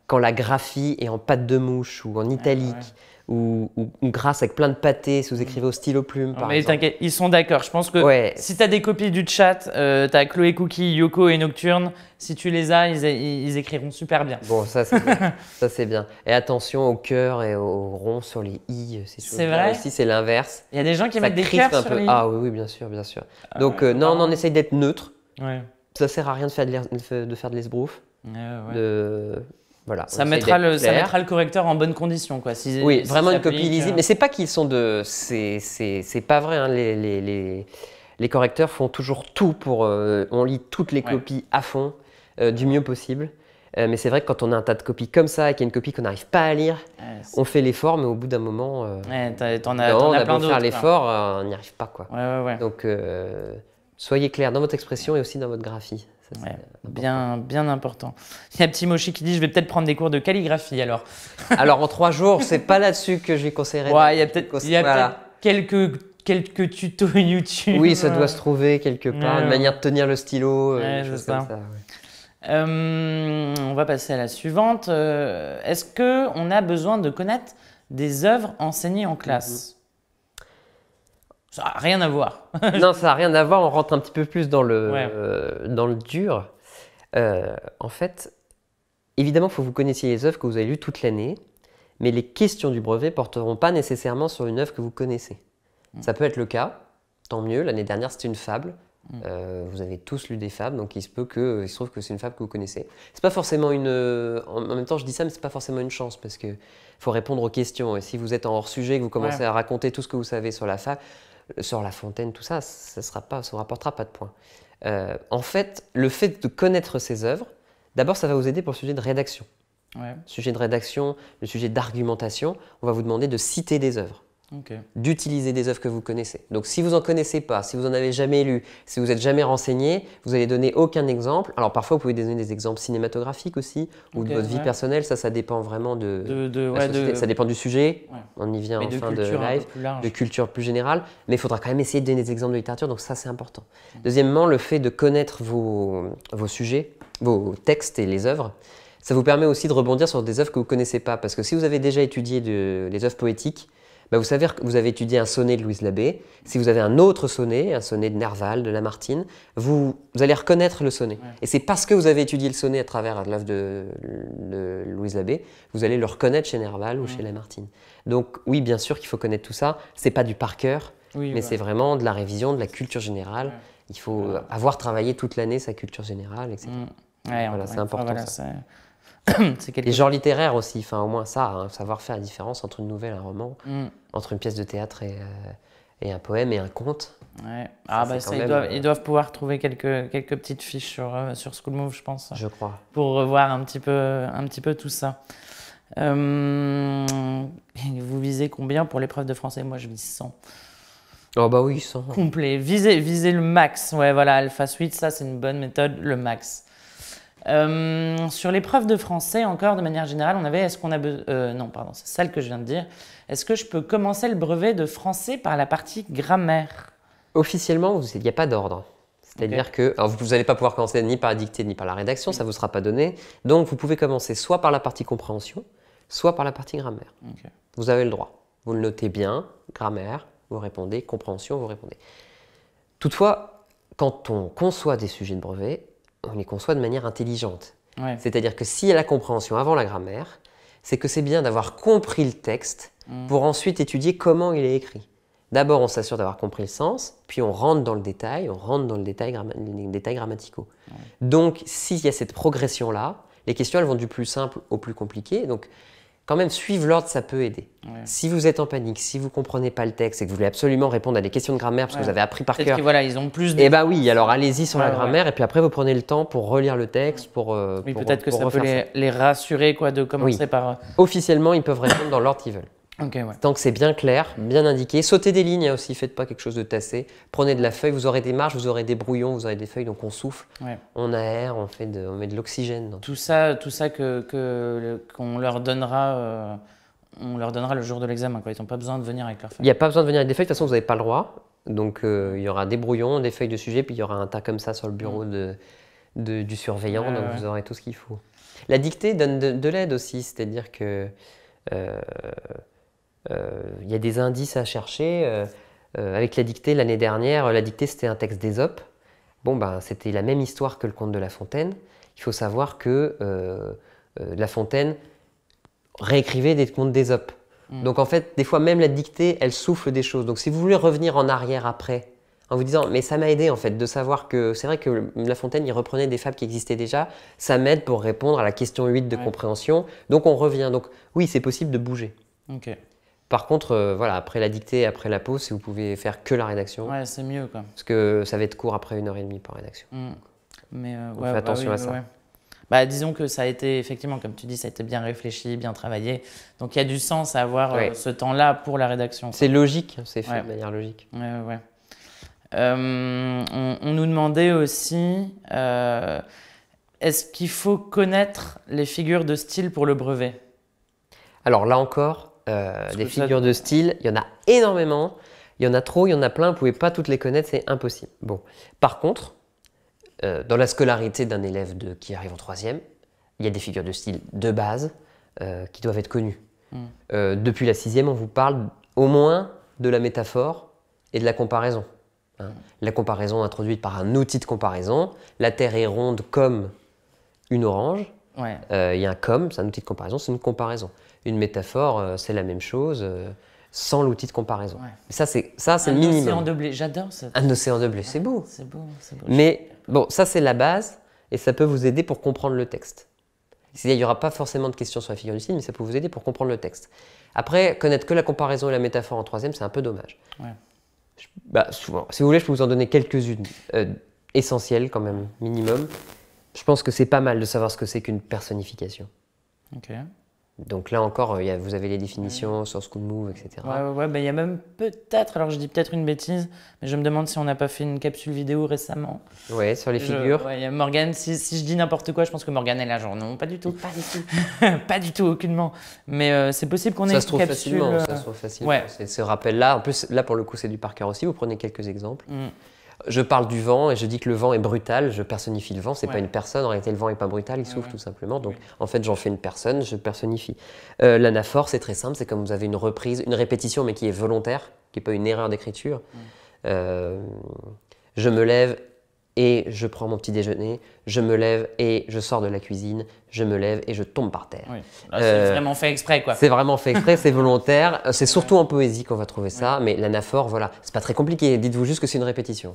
Quand la graphie est en patte de mouche ou en italique ou grâce avec plein de pâtés, si vous écrivez au stylo plume par exemple. T'inquiète, ils sont d'accord. Je pense que si tu as des copies du chat, tu as Chloé Cookie, Yoko et Nocturne, si tu les as, ils écriront super bien. Bon, ça c'est bien. Ça c'est bien. Et attention au cœur et au rond sur les i. C'est vrai. Aussi, c'est l'inverse. Il y a des gens qui mettent des cœurs sur les i. Ah oui, bien sûr. Donc non, on essaye d'être neutre. Ça sert à rien de faire de l'esbrouf. Voilà, ça mettra le correcteur en bonne condition, quoi. Oui, vraiment une copie lisible. Mais c'est pas qu'ils sont c'est pas vrai. Hein. Les correcteurs font toujours tout pour. On lit toutes les copies à fond, du mieux possible. Mais c'est vrai que quand on a un tas de copies comme ça et qu'il y a une copie qu'on n'arrive pas à lire, on fait l'effort, mais au bout d'un moment, on a plein d'autres. Faire l'effort, on n'y arrive pas, quoi. Donc, soyez clair dans votre expression et aussi dans votre graphie. Ça, bien important. Il y a Petit Mochi qui dit, je vais peut-être prendre des cours de calligraphie alors. Alors en 3 jours, c'est pas là-dessus que je lui conseillerais. Il y a peut-être quelques tutos YouTube. Oui, ça doit se trouver quelque part, une manière de tenir le stylo, c'est ça. On va passer à la suivante. Est-ce qu'on a besoin de connaître des œuvres enseignées en classe? Ça n'a rien à voir. Non, ça n'a rien à voir. On rentre un petit peu plus dans le dur. En fait, évidemment, il faut que vous connaissiez les œuvres que vous avez lues toute l'année, mais les questions du brevet ne porteront pas nécessairement sur une œuvre que vous connaissez. Ça peut être le cas, tant mieux. L'année dernière, c'était une fable. Vous avez tous lu des fables, donc il se trouve que c'est une fable que vous connaissez. C'est pas forcément en même temps, je dis ça, mais c'est pas forcément une chance parce que faut répondre aux questions. Et si vous êtes en hors sujet, que vous commencez à raconter tout ce que vous savez sur la fable, sur La Fontaine, tout ça, ça ne rapportera pas de points. En fait, le fait de connaître ces œuvres, d'abord, ça va vous aider pour le sujet de rédaction. Ouais. sujet de rédaction, le sujet d'argumentation, on va vous demander de citer des œuvres, Ok. d'utiliser des œuvres que vous connaissez. Donc si vous n'en connaissez pas, si vous n'en avez jamais lu, si vous n'êtes jamais renseigné, vous n'allez donner aucun exemple. Alors parfois vous pouvez donner des exemples cinématographiques aussi, ou de Ok, votre vie ouais. personnelle, ça dépend vraiment de la Ouais, société. Ça dépend du sujet, ouais. on y vient Mais en de fin de culture un live, peu plus large. de culture plus générale, mais il faudra quand même essayer de donner des exemples de littérature, donc ça c'est important. Deuxièmement, le fait de connaître vos sujets, vos textes et les œuvres, ça vous permet aussi de rebondir sur des œuvres que vous ne connaissez pas, parce que si vous avez déjà étudié les œuvres poétiques, bah vous savez que vous avez étudié un sonnet de Louise Labbé. Si vous avez un autre sonnet, un sonnet de Nerval, de Lamartine, vous allez reconnaître le sonnet. Ouais. Et c'est parce que vous avez étudié le sonnet à travers l'œuvre de Louise Labbé, vous allez le reconnaître chez Nerval ou chez Lamartine. Donc oui, bien sûr qu'il faut connaître tout ça. C'est pas du par cœur, Oui, mais ouais. c'est vraiment de la révision, de la culture générale. Ouais. Il faut avoir travaillé toute l'année sa culture générale, etc. Ouais, Voilà, encore c'est une fois, important, voilà, ça. c'est quelque Les genres littéraires aussi, enfin au moins ça, hein, savoir faire la différence entre une nouvelle et un roman, Mm. entre une pièce de théâtre et un poème et un conte. Ouais. Ah Ça, bah c'est ça, quand ils même, doivent, ils doivent pouvoir trouver quelques petites fiches sur School Move, je pense, Je crois. pour revoir un petit peu tout ça. Vous visez combien pour l'épreuve de français? Moi, je vise 100. Oh bah oui, sans. Complet. Visez le max. Ouais, voilà, Alpha Suite, ça, c'est une bonne méthode, le max. Sur l'épreuve de français, encore de manière générale, on avait, est-ce qu'on a besoin... non, pardon, c'est celle que je viens de dire. Est-ce que je peux commencer le brevet de français par la partie grammaire? Officiellement, il n'y a pas d'ordre. C'est-à-dire que alors vous n'allez pas pouvoir commencer ni par la dictée ni par la rédaction, ça ne vous sera pas donné. Donc vous pouvez commencer soit par la partie compréhension, soit par la partie grammaire. Ok. Vous avez le droit. Vous le notez bien, grammaire, vous répondez, compréhension, vous répondez. Toutefois, quand on conçoit des sujets de brevet, on les conçoit de manière intelligente. Ouais. C'est-à-dire que s'il y a la compréhension avant la grammaire, c'est que c'est bien d'avoir compris le texte pour ensuite étudier comment il est écrit. D'abord, on s'assure d'avoir compris le sens, puis on rentre dans le détail, les détails grammaticaux. Ouais. Donc, s'il y a cette progression-là, les questions, elles vont du plus simple au plus compliqué. Donc, quand même, suivre l'ordre, ça peut aider. Ouais. Si vous êtes en panique, si vous ne comprenez pas le texte et que vous voulez absolument répondre à des questions de grammaire parce que Ouais. vous avez appris par Peut-être cœur, que voilà, ils ont plus de... eh bien oui, alors allez-y sur la Ouais, grammaire et puis après vous prenez le temps pour relire le texte, Oui, pour peut-être que pour ça peut refaire les rassurer, quoi, de commencer Oui. par... Officiellement, ils peuvent répondre dans l'ordre qu'ils veulent. Ok, ouais. Tant que c'est bien clair, bien indiqué. Sautez des lignes aussi, faites pas quelque chose de tassé. Prenez de la feuille, vous aurez des marges, vous aurez des brouillons, vous aurez des feuilles, donc on souffle, Ouais. on aère, on met de l'oxygène. Tout ça qu'on leur donnera, on leur donnera le jour de l'examen, quoi. Ils n'ont pas besoin de venir avec leur Il feuille. n'y a pas besoin de venir avec des feuilles, de toute façon vous n'avez pas le droit. Donc il y aura des brouillons, des feuilles de sujet, puis il y aura un tas comme ça sur le bureau du surveillant, Ouais, donc ouais. vous aurez tout ce qu'il faut. La dictée donne de l'aide aussi, c'est-à-dire que il y a des indices à chercher. Avec la dictée, l'année dernière, la dictée c'était un texte d'Ésope. Bon, ben, c'était la même histoire que le conte de La Fontaine. Il faut savoir que La Fontaine réécrivait des contes d'Ésope. Donc en fait, des fois même la dictée, elle souffle des choses. Donc si vous voulez revenir en arrière après, en vous disant, mais ça m'a aidé en fait de savoir que c'est vrai que La Fontaine, il reprenait des fables qui existaient déjà, ça m'aide pour répondre à la question 8 de Ouais. compréhension. Donc on revient. Donc oui, c'est possible de bouger. Ok. Par contre, voilà, après la dictée, après la pause, si vous pouvez faire que la rédaction, Ouais, c'est mieux, quoi. parce que ça va être court après 1h30 par rédaction. Mais Donc fais attention à ça. ouais. Bah, disons que ça a été, effectivement, comme tu dis, ça a été bien réfléchi, bien travaillé. Donc il y a du sens à avoir Ouais. ce temps-là pour la rédaction. C'est logique, c'est fait Ouais. de manière logique. Ouais, ouais. On nous demandait aussi, est-ce qu'il faut connaître les figures de style pour le brevet? Alors là encore, des que ça- figures de style, il y en a énormément. Il y en a trop, il y en a plein, vous ne pouvez pas toutes les connaître, c'est impossible. Bon. Par contre, dans la scolarité d'un élève qui arrive en troisième, il y a des figures de style de base qui doivent être connues. Depuis la sixième, on vous parle au moins de la métaphore et de la comparaison. Hein. La comparaison introduite par un outil de comparaison. La Terre est ronde comme une orange. Ouais. Il y a un comme, c'est un outil de comparaison, c'est une comparaison. Une métaphore, c'est la même chose, sans l'outil de comparaison. Ouais. Ça, c'est le Un minimum. océan de blé, j'adore ça. Un océan de blé, c'est beau. C'est beau, c'est beau. Mais bon, ça, c'est la base, et ça peut vous aider pour comprendre le texte. Il n'y aura pas forcément de questions sur la figure du style, mais ça peut vous aider pour comprendre le texte. Après, connaître que la comparaison et la métaphore en troisième, c'est un peu dommage. Ouais. Souvent, si vous voulez, je peux vous en donner quelques-unes essentielles quand même, minimum. Je pense que c'est pas mal de savoir ce que c'est qu'une personnification. Ok. Donc là encore, vous avez les définitions sur School Move, etc. Ouais, bah, il y a même peut-être, alors je dis peut-être une bêtise, mais je me demande si on n'a pas fait une capsule vidéo récemment. Ouais, sur les figures. Ouais, il y a Morgane, si je dis n'importe quoi, je pense que Morgane est là, genre non, pas du tout. Pas du tout. Pas du tout, aucunement. Mais c'est possible qu'on ait Ça une se trouve capsule. facilement, ça se trouve facilement. Ouais. Ce rappel-là, en plus, là pour le coup, c'est du par cœur aussi. Vous prenez quelques exemples. Mm. Je parle du vent et je dis que le vent est brutal, je personnifie le vent, c'est Ouais. pas une personne, en réalité le vent est pas brutal, il souffle ouais. tout simplement, donc Oui. en fait j'en fais une personne, je personnifie. L'anaphore c'est très simple, c'est comme vous avez une reprise, une répétition mais qui est volontaire, qui n'est pas une erreur d'écriture. Je me lève et je prends mon petit déjeuner, je me lève et je sors de la cuisine, je me lève et je tombe par terre. Oui. Là, c'est vraiment fait exprès, quoi. C'est vraiment fait exprès, c'est volontaire. C'est surtout en poésie qu'on va trouver ça, mais l'anaphore, voilà, c'est pas très compliqué. Dites-vous juste que c'est une répétition.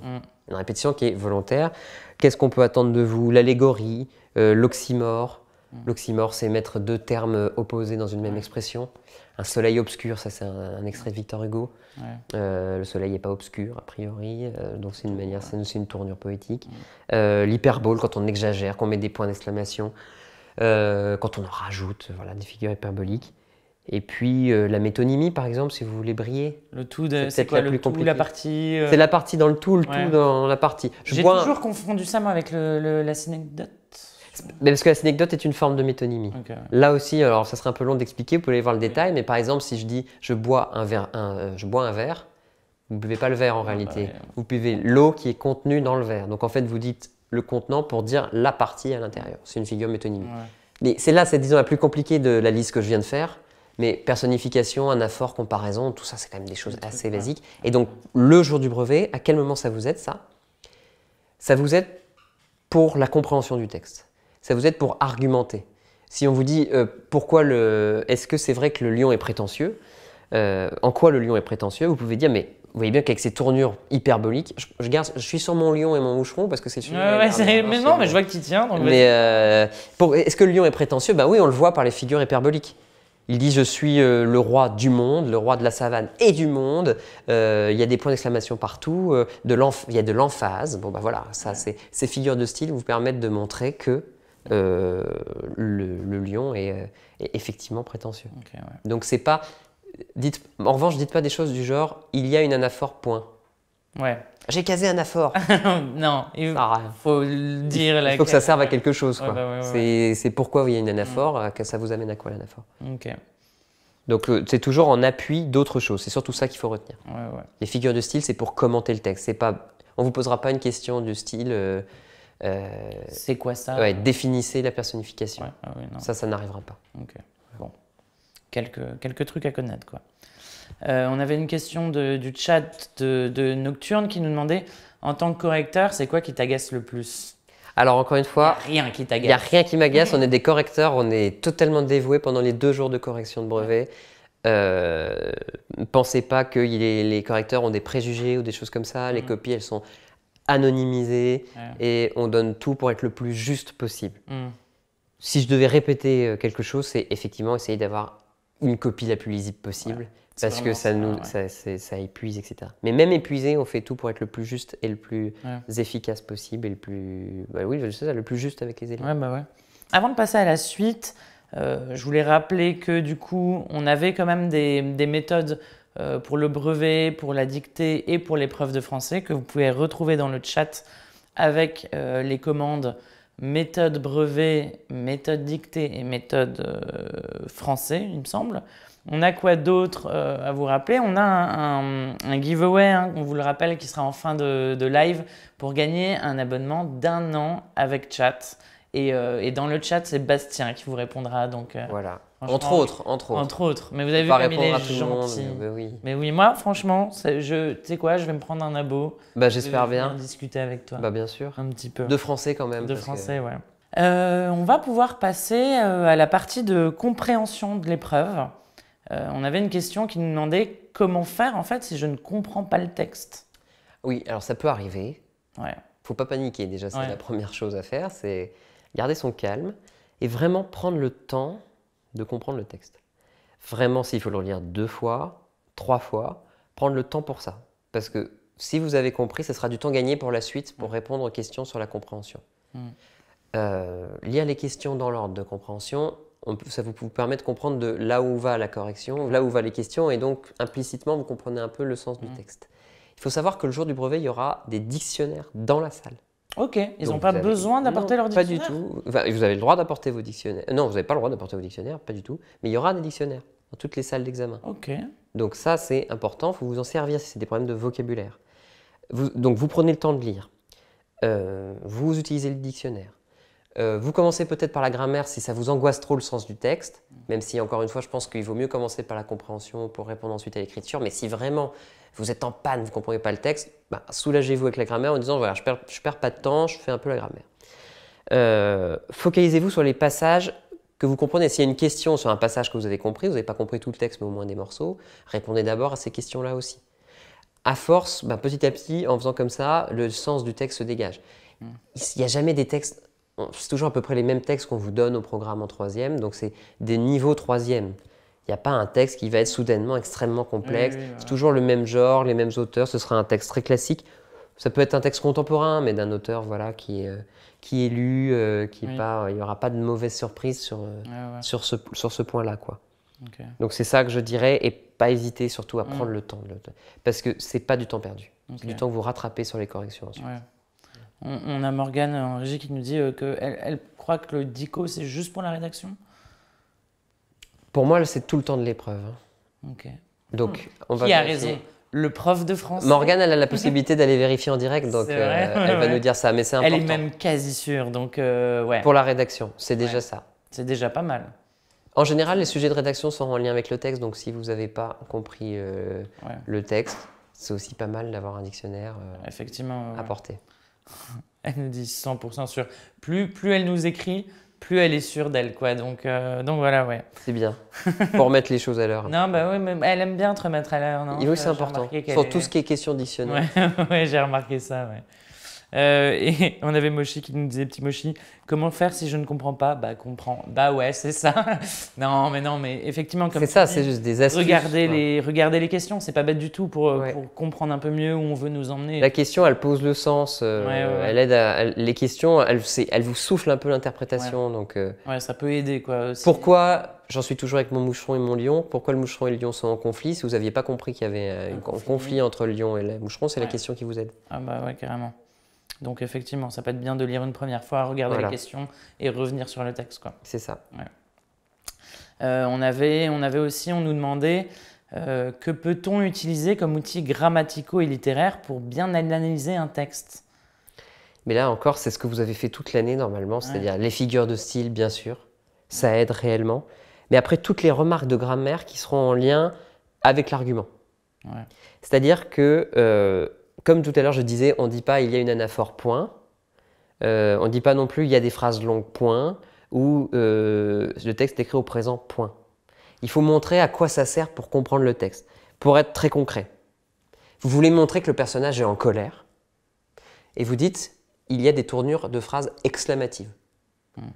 Une répétition qui est volontaire. Qu'est-ce qu'on peut attendre de vous? L'allégorie, l'oxymore. L'oxymore, c'est mettre deux termes opposés dans une même expression. Un soleil obscur, ça c'est un extrait de Victor Hugo. Le soleil n'est pas obscur, a priori, donc c'est une manière, c'est une tournure poétique. L'hyperbole, quand on exagère, qu'on met des points d'exclamation. Quand on en rajoute, voilà, des figures hyperboliques. Et puis la métonymie, par exemple, si vous voulez briller. Le tout, c'est quoi la le plus tout, compliquée. la partie. C'est la partie dans le tout, le Ouais. tout dans la partie. J'ai toujours confondu ça, moi, avec la synecdote. Mais parce que la synecdote est une forme de métonymie. Okay. Là aussi, alors ça serait un peu long d'expliquer, vous pouvez aller voir le détail, mais par exemple, si je dis je bois un verre, vous ne buvez pas le verre en réalité. Ouais. Vous buvez l'eau qui est contenue dans le verre. Donc en fait, vous dites le contenant pour dire la partie à l'intérieur. C'est une figure métonymie. Ouais. Mais c'est disons, la plus compliquée de la liste que je viens de faire. Mais personnification, anaphore, comparaison, tout ça, c'est quand même des choses assez basiques. Et donc, le jour du brevet, à quel moment ça vous aide, ça? Ça vous aide pour la compréhension du texte. Ça vous aide pour argumenter. Si on vous dit est-ce que c'est vrai que le lion est prétentieux, en quoi le lion est prétentieux, vous pouvez dire, mais vous voyez bien qu'avec ces tournures hyperboliques, je suis sur mon lion et mon moucheron parce que c'est celui mais non, mais je vois que tu tiens. Donc mais est-ce que le lion est prétentieux? Ben oui, on le voit par les figures hyperboliques. Il dit je suis le roi du monde, le roi de la savane et du monde. Il y a des points d'exclamation partout. Il y a de l'emphase. Bon ben voilà, ça, ces figures de style vous permettent de montrer que le lion est effectivement prétentieux. Okay, ouais. Donc c'est pas. En revanche, dites pas des choses du genre il y a une anaphore, point. Ouais. J'ai casé anaphore. Non, il Ah, faut le dire. il faut que ça serve à quelque chose. Ouais, Quoi. ouais. C'est pourquoi il y a une anaphore, que ça vous amène à quoi l'anaphore. Ok. Donc c'est toujours en appui d'autres choses. C'est surtout ça qu'il faut retenir. Ouais. Les figures de style, c'est pour commenter le texte. C'est pas, on vous posera pas une question du style. C'est quoi ça? Ouais, définissez la personnification. Ouais, non. Ça n'arrivera pas. Ok. Bon. Quelques trucs à connaître, quoi. On avait une question du chat de Nocturne qui nous demandait, en tant que correcteur, c'est quoi qui t'agace le plus? Alors encore une fois, Rien qui il n'y a t'agace. rien qui m'agace. On est des correcteurs, on est totalement dévoués pendant les 2 jours de correction de brevet. Pensez pas que les correcteurs ont des préjugés ou des choses comme ça. Les copies, elles sont anonymisées et on donne tout pour être le plus juste possible. Si je devais répéter quelque chose, c'est effectivement essayer d'avoir une copie la plus lisible possible. Parce que ça épuise, etc. Mais même épuisé, on fait tout pour être le plus juste et le plus efficace possible et le plus, le plus juste avec les élèves. Ouais. Avant de passer à la suite, je voulais rappeler que du coup, on avait quand même des méthodes pour le brevet, pour la dictée et pour l'épreuve de français que vous pouvez retrouver dans le chat avec les commandes méthode brevet, méthode dictée et méthode français, il me semble. On a quoi d'autre à vous rappeler? On a un giveaway, on vous le rappelle, qui sera en fin de live pour gagner un abonnement d'1 an avec chat. Et dans le chat, c'est Bastien qui vous répondra. Donc, voilà. Entre autres. Mais vous avez vu comme il est gentil. Oui. Mais oui, moi, franchement, tu sais quoi, je vais me prendre un abo. J'espère bien. Je vais discuter avec toi. Bien sûr. Un petit peu. De français quand même. De français, ouais. On va pouvoir passer à la partie de compréhension de l'épreuve. On avait une question qui nous demandait comment faire en fait si je ne comprends pas le texte. Oui, alors ça peut arriver. Ouais. Faut pas paniquer déjà, c'est la première chose à faire, c'est garder son calme et vraiment prendre le temps de comprendre le texte. Vraiment, s'il faut le relire 2 fois, 3 fois, prendre le temps pour ça. Parce que si vous avez compris, ce sera du temps gagné pour la suite pour répondre aux questions sur la compréhension. Lire les questions dans l'ordre de compréhension, ça vous permet de comprendre de là où va la correction, là où va les questions, et donc implicitement, vous comprenez un peu le sens du texte. Il faut savoir que le jour du brevet, il y aura des dictionnaires dans la salle. Ok, ils n'ont pas besoin d'apporter leur dictionnaire? Pas du tout. Enfin, vous avez le droit d'apporter vos dictionnaires. Non, vous n'avez pas le droit d'apporter vos dictionnaires, pas du tout. Mais il y aura des dictionnaires dans toutes les salles d'examen. Ok. Donc ça, c'est important, il faut vous en servir si c'est des problèmes de vocabulaire. Donc vous prenez le temps de lire. Vous utilisez le dictionnaire. Vous commencez peut-être par la grammaire si ça vous angoisse trop le sens du texte, même si, encore une fois, je pense qu'il vaut mieux commencer par la compréhension pour répondre ensuite à l'écriture. Mais si vraiment vous êtes en panne, vous ne comprenez pas le texte, soulagez-vous avec la grammaire en disant voilà, je perds pas de temps, je fais un peu la grammaire. Focalisez-vous sur les passages que vous comprenez. S'il y a une question sur un passage que vous avez compris, vous n'avez pas compris tout le texte, mais au moins des morceaux, répondez d'abord à ces questions-là aussi. À force, petit à petit, en faisant comme ça, le sens du texte se dégage. Il n'y a jamais des textes, c'est toujours à peu près les mêmes textes qu'on vous donne au programme en troisième, donc c'est des niveaux troisième. Il n'y a pas un texte qui va être soudainement extrêmement complexe, c'est toujours le même genre, les mêmes auteurs, ce sera un texte très classique. Ça peut être un texte contemporain, mais d'un auteur voilà, qui est lu, il n'y aura pas de mauvaise surprise sur ce point-là, quoi. Okay. Donc c'est ça que je dirais, et pas hésiter surtout à prendre le temps. Parce que c'est pas du temps perdu, c'est du temps que vous rattrapez sur les corrections ensuite. Ouais. On a Morgane en régie qui nous dit qu'elle croit que le dico c'est juste pour la rédaction. Pour moi, c'est tout le temps de l'épreuve. Ok. Donc, Qui a raison? Le prof de français. Morgane, elle a la possibilité d'aller vérifier en direct, donc elle va nous dire ça, mais c'est important. Elle est même quasi sûre, donc ouais. Pour la rédaction, c'est déjà ça. C'est déjà pas mal. En général, les sujets de rédaction sont en lien avec le texte, donc si vous n'avez pas compris le texte, c'est aussi pas mal d'avoir un dictionnaire apporté. Elle nous dit 100% sûre. Plus elle nous écrit, plus elle est sûre d'elle, quoi. Donc voilà, ouais. C'est bien, pour remettre les choses à l'heure. Non, bah oui, mais elle aime bien te remettre à l'heure, non? Oui, c'est important. Sur tout ce qui est question dictionnaire. Ouais, j'ai remarqué ça, ouais. Et on avait Moshi qui nous disait, petit Moshi, comment faire si je ne comprends pas? Bah, comprends. Bah ouais, c'est ça. non, mais effectivement, comme c'est ça, c'est juste des astuces. Regardez les questions, c'est pas bête du tout pour comprendre un peu mieux où on veut nous emmener. La question, elle pose le sens, elle aide les questions, elle vous souffle un peu l'interprétation. Donc, ouais, ça peut aider, quoi. Aussi. Pourquoi, j'en suis toujours avec mon moucheron et mon lion, pourquoi le moucheron et le lion sont en conflit? Si vous n'aviez pas compris qu'il y avait un conflit entre le lion et le moucheron, c'est la question qui vous aide. Ah bah ouais, carrément. Donc effectivement, ça peut être bien de lire une première fois, regarder les questions et revenir sur le texte, quoi. C'est ça. Ouais. On nous demandait que peut-on utiliser comme outil grammatico et littéraire pour bien analyser un texte? Mais là encore, c'est ce que vous avez fait toute l'année normalement, c'est-à-dire les figures de style, bien sûr, ça aide réellement. Mais après, toutes les remarques de grammaire qui seront en lien avec l'argument. Ouais. C'est-à-dire que... comme tout à l'heure, je disais, on ne dit pas « il y a une anaphore, point ». On ne dit pas non plus « il y a des phrases longues, point » ou le texte est écrit au présent, point. Il faut montrer à quoi ça sert pour comprendre le texte. Pour être très concret, vous voulez montrer que le personnage est en colère et vous dites « il y a des tournures de phrases exclamatives ».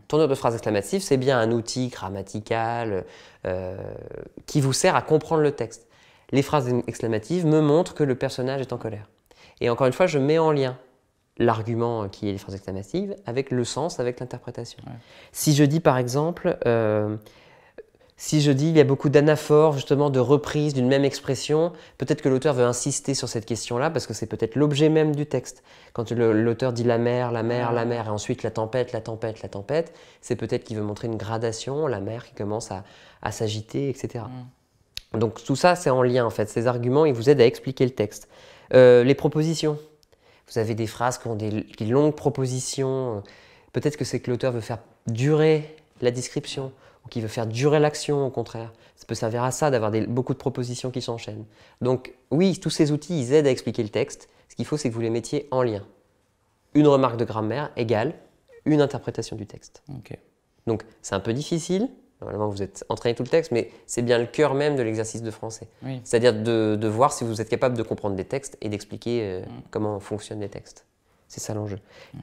Tournure de phrases exclamatives, c'est bien un outil grammatical qui vous sert à comprendre le texte. Les phrases exclamatives me montrent que le personnage est en colère. Et encore une fois, je mets en lien l'argument qui est les phrases exclamatives avec le sens, avec l'interprétation. Ouais. Si je dis par exemple, il y a beaucoup d'anaphores, justement de reprises d'une même expression, peut-être que l'auteur veut insister sur cette question-là parce que c'est peut-être l'objet même du texte. Quand l'auteur dit la mer, et ensuite la tempête, c'est peut-être qu'il veut montrer une gradation, la mer qui commence à s'agiter, etc. Donc tout ça, c'est en lien en fait. Ces arguments, ils vous aident à expliquer le texte. Les propositions. Vous avez des phrases qui ont des longues propositions. Peut-être que c'est que l'auteur veut faire durer la description ou qu'il veut faire durer l'action au contraire. Ça peut servir à ça d'avoir beaucoup de propositions qui s'enchaînent. Donc oui, tous ces outils, ils aident à expliquer le texte. Ce qu'il faut, c'est que vous les mettiez en lien. Une remarque de grammaire égale une interprétation du texte. Okay. Donc c'est un peu difficile. Normalement, vous êtes entraîné tout le texte, mais c'est bien le cœur même de l'exercice de français. Oui. C'est-à-dire de voir si vous êtes capable de comprendre des textes et d'expliquer comment fonctionnent les textes. C'est ça l'enjeu.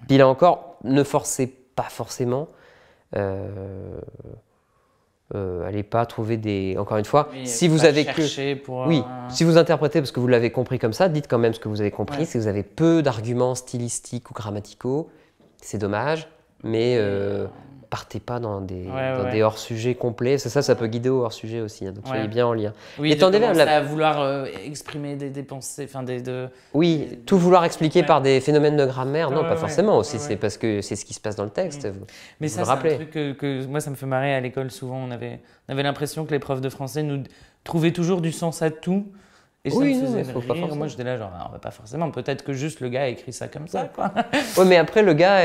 Puis là encore, ne forcez pas forcément. Allez pas trouver des... Encore une fois, si vous avez que... si vous interprétez parce que vous l'avez compris comme ça, dites quand même ce que vous avez compris. Ouais. Si vous avez peu d'arguments stylistiques ou grammaticaux, c'est dommage, mais... partez pas dans des Ouais. hors-sujets complets. Ça peut guider au hors-sujet aussi. Hein, donc soyez bien en lien. Oui, Et de tendez commencer vers à vouloir exprimer des pensées, enfin Oui, tout vouloir expliquer Ouais. par des phénomènes de grammaire, non, Ouais, pas ouais, forcément. Aussi, ouais. c'est parce que c'est ce qui se passe dans le texte. Vous Mais vous ça, le c'est un rappelez. truc que moi, ça me fait marrer à l'école. Souvent, on avait l'impression que les profs de français nous trouvaient toujours du sens à tout. Et ça Oui, me non, faisait mais faut pas rire. forcer. Moi, j'étais là, genre, ah, pas forcément. Peut-être que juste le gars a écrit ça comme ça, quoi. Oui, mais après, le gars,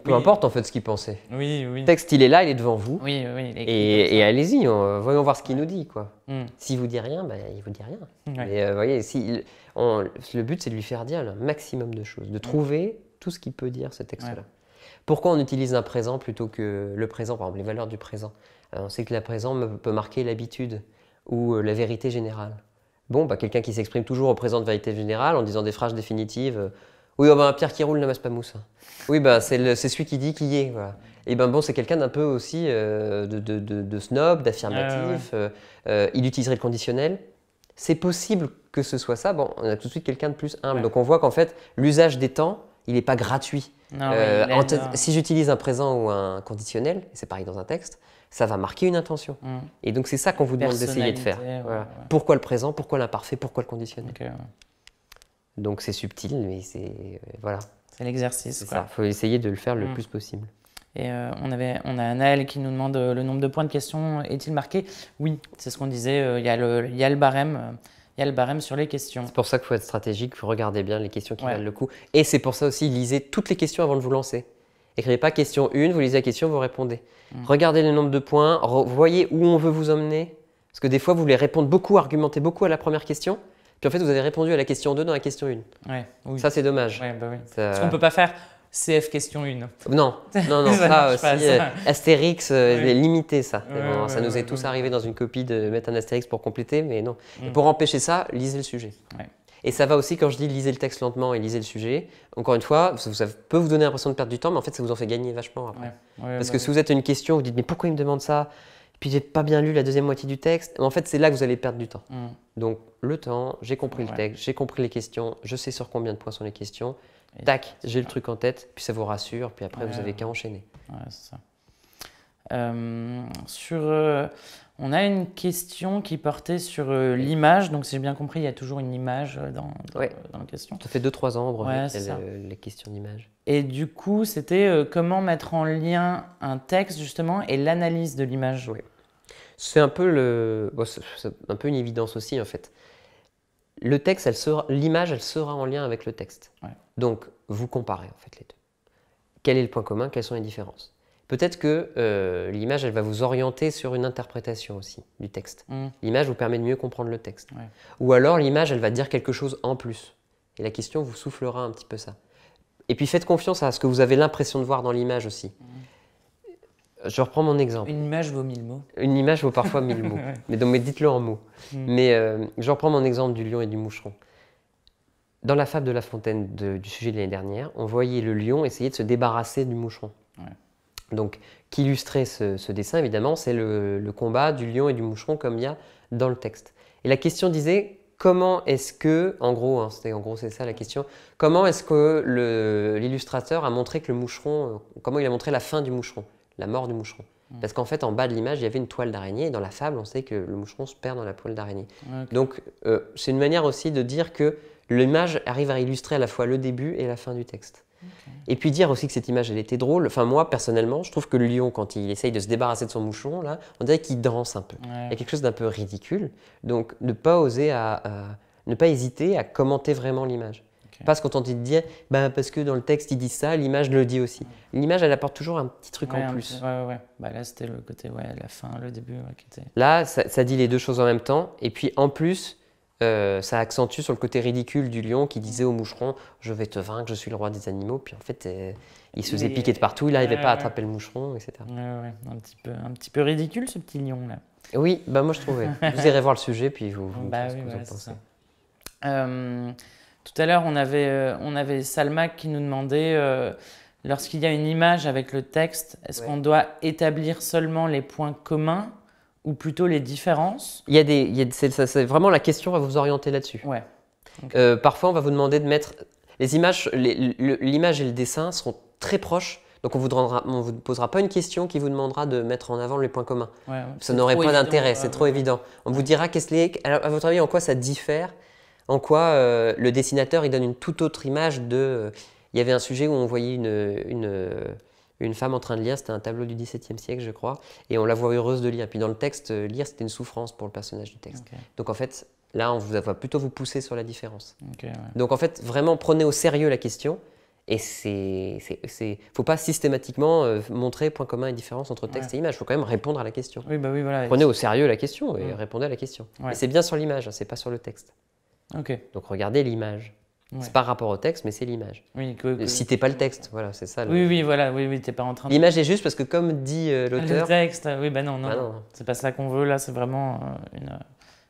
peu Oui. importe en fait ce qu'il pensait. Oui. Le texte, il est là, il est devant vous. Oui, il est écrit Et comme ça. allez-y, voyons voir ce qu'il nous dit. Quoi. Mm. S'il vous dit rien, ben, il vous dit rien. Ouais. Mais vous voyez, le but, c'est de lui faire dire un maximum de choses, de trouver tout ce qu'il peut dire, ce texte-là. Ouais. Pourquoi on utilise un présent plutôt que le présent, par exemple, les valeurs du présent? On sait que le présent peut marquer l'habitude ou la vérité générale. Bon, bah, quelqu'un qui s'exprime toujours au présent de vérité générale en disant des phrases définitives. Oui, oh, bah, un pierre qui roule n'amasse pas mousse. Oui, bah, c'est celui qui dit qui y est. Voilà. Et ben bon, c'est quelqu'un d'un peu aussi de snob, d'affirmatif. Il utiliserait le conditionnel. C'est possible que ce soit ça. Bon, on a tout de suite quelqu'un de plus humble. Ouais. Donc on voit qu'en fait, l'usage des temps, il n'est pas gratuit. Non, Si j'utilise un présent ou un conditionnel, et c'est pareil dans un texte, ça va marquer une intention. Et donc c'est ça qu'on vous demande d'essayer de faire. Voilà. Pourquoi le présent, pourquoi l'imparfait, pourquoi le conditionnel. Okay, Donc c'est subtil, mais c'est voilà. C'est l'exercice. C'est ça. Il faut essayer de le faire le plus possible. Et on a Naël qui nous demande le nombre de points de question est-il marqué? Oui, c'est ce qu'on disait. Il y a le barème. Il y a le barème sur les questions. C'est pour ça qu'il faut être stratégique, il faut regarder bien les questions qui valent le coup. Et c'est pour ça aussi, lisez toutes les questions avant de vous lancer. Écrivez pas question 1, vous lisez la question, vous répondez. Regardez le nombre de points, voyez où on veut vous emmener. Parce que des fois, vous voulez répondre beaucoup, argumenter beaucoup à la première question. Puis en fait, vous avez répondu à la question 2 dans la question 1. Ouais, oui. Ça, c'est dommage. Ouais, bah oui. Parce qu'on ne peut pas faire CF question 1. Non, ça aussi, Astérix, limité ça. Ça nous est tous arrivé dans une copie de mettre un Astérix pour compléter, mais non. Et pour empêcher ça, lisez le sujet. Ouais. Et ça va aussi quand je dis lisez le texte lentement et lisez le sujet. Encore une fois, ça peut vous donner l'impression de perdre du temps, mais en fait, ça vous en fait gagner vachement après. Parce que si vous êtes une question, vous dites mais pourquoi il me demande ça? Puis j'ai pas bien lu la deuxième moitié du texte. En fait, c'est là que vous allez perdre du temps. Donc le temps, j'ai compris le texte, j'ai compris les questions, je sais sur combien de points sont les questions. Tac, j'ai le truc en tête, puis ça vous rassure, puis après vous avez qu'à enchaîner. Ouais, c'est ça. On a une question qui portait sur l'image. Donc, si j'ai bien compris, il y a toujours une image dans la question. Ça fait 2-3 ans, les questions d'image. Et du coup, c'était comment mettre en lien un texte, justement, et l'analyse de l'image. Oui. C'est un peu un peu une évidence aussi, en fait. Le texte, l'image, elle sera en lien avec le texte. Ouais. Donc, vous comparez, en fait, les deux. Quel est le point commun? Quelles sont les différences? Peut-être que l'image, elle va vous orienter sur une interprétation aussi du texte. L'image vous permet de mieux comprendre le texte. Ouais. Ou alors, l'image, elle va dire quelque chose en plus. Et la question vous soufflera un petit peu ça. Et puis, faites confiance à ce que vous avez l'impression de voir dans l'image aussi. Je reprends mon exemple. Une image vaut 1000 mots. Une image vaut parfois 1000 mots. Mais dites-le en mots. Mais je reprends mon exemple du lion et du moucheron. Dans la fable de La Fontaine du sujet de l'année dernière, on voyait le lion essayer de se débarrasser du moucheron. Ouais. Donc, qu'illustrait ce dessin, évidemment, c'est le combat du lion et du moucheron comme il y a dans le texte. Et la question disait, comment est-ce que, en gros, c'est ça la question, comment est-ce que l'illustrateur a montré que le moucheron, comment il a montré la fin du moucheron, la mort du moucheron? Parce qu'en fait, en bas de l'image, il y avait une toile d'araignée, et dans la fable, on sait que le moucheron se perd dans la toile d'araignée. Okay. Donc, c'est une manière aussi de dire que l'image arrive à illustrer à la fois le début et la fin du texte. Okay. Et puis dire aussi que cette image, elle était drôle. Enfin, moi, personnellement, je trouve que le lion, quand il essaye de se débarrasser de son moucheron, là, on dirait qu'il danse un peu. Ouais. Il y a quelque chose d'un peu ridicule. Donc, ne pas hésiter à commenter vraiment l'image. Okay. Pas se contenter de dire, parce que dans le texte, il dit ça, l'image le dit aussi. L'image, elle apporte toujours un petit truc en plus. Ouais. Là, c'était le côté, la fin, le début. Qui était... Là, ça dit les deux choses en même temps. Et puis, en plus, ça accentue sur le côté ridicule du lion qui disait au moucheron « Je vais te vaincre, je suis le roi des animaux ». Puis en fait, il se faisait piquer de partout, il n'arrivait pas à attraper le moucheron, etc. Un petit peu ridicule ce petit lion là. Oui, moi je trouvais. Vous irez voir le sujet puis vous dites ce que vous en pensez. Tout à l'heure, on avait Salma qui nous demandait lorsqu'il y a une image avec le texte, est-ce qu'on doit établir seulement les points communs ou plutôt les différences? C'est vraiment la question va vous orienter là-dessus. Ouais. Okay. Parfois, on va vous demander de mettre les images, l'image et le dessin seront très proches, Donc on vous posera pas une question qui vous demandera de mettre en avant les points communs. Ouais, Ça n'aurait pas d'intérêt, c'est trop évident. On vous dira alors, à votre avis en quoi ça diffère, en quoi le dessinateur il donne une toute autre image de. Il y avait un sujet où on voyait une femme en train de lire, c'était un tableau du XVIIe siècle je crois, et on la voit heureuse de lire. Puis dans le texte, lire c'était une souffrance pour le personnage du texte. Okay. Donc en fait, là on va plutôt vous pousser sur la différence. Okay, ouais. Donc en fait, vraiment prenez au sérieux la question. Et faut pas systématiquement montrer point commun et différence entre texte et image. Il faut quand même répondre à la question. Oui, bah oui, voilà. Prenez au sérieux la question et répondez à la question. Ouais. Et c'est bien sur l'image, c'est pas sur le texte. Ok. Donc regardez l'image. Ouais. C'est pas rapport au texte, mais c'est l'image. Oui, citez pas le texte, voilà, c'est ça. Oui, voilà, oui, t'es pas en train de... L'image est juste parce que comme dit l'auteur... Le texte, oui, bah non. non. C'est pas ça qu'on veut, là, c'est vraiment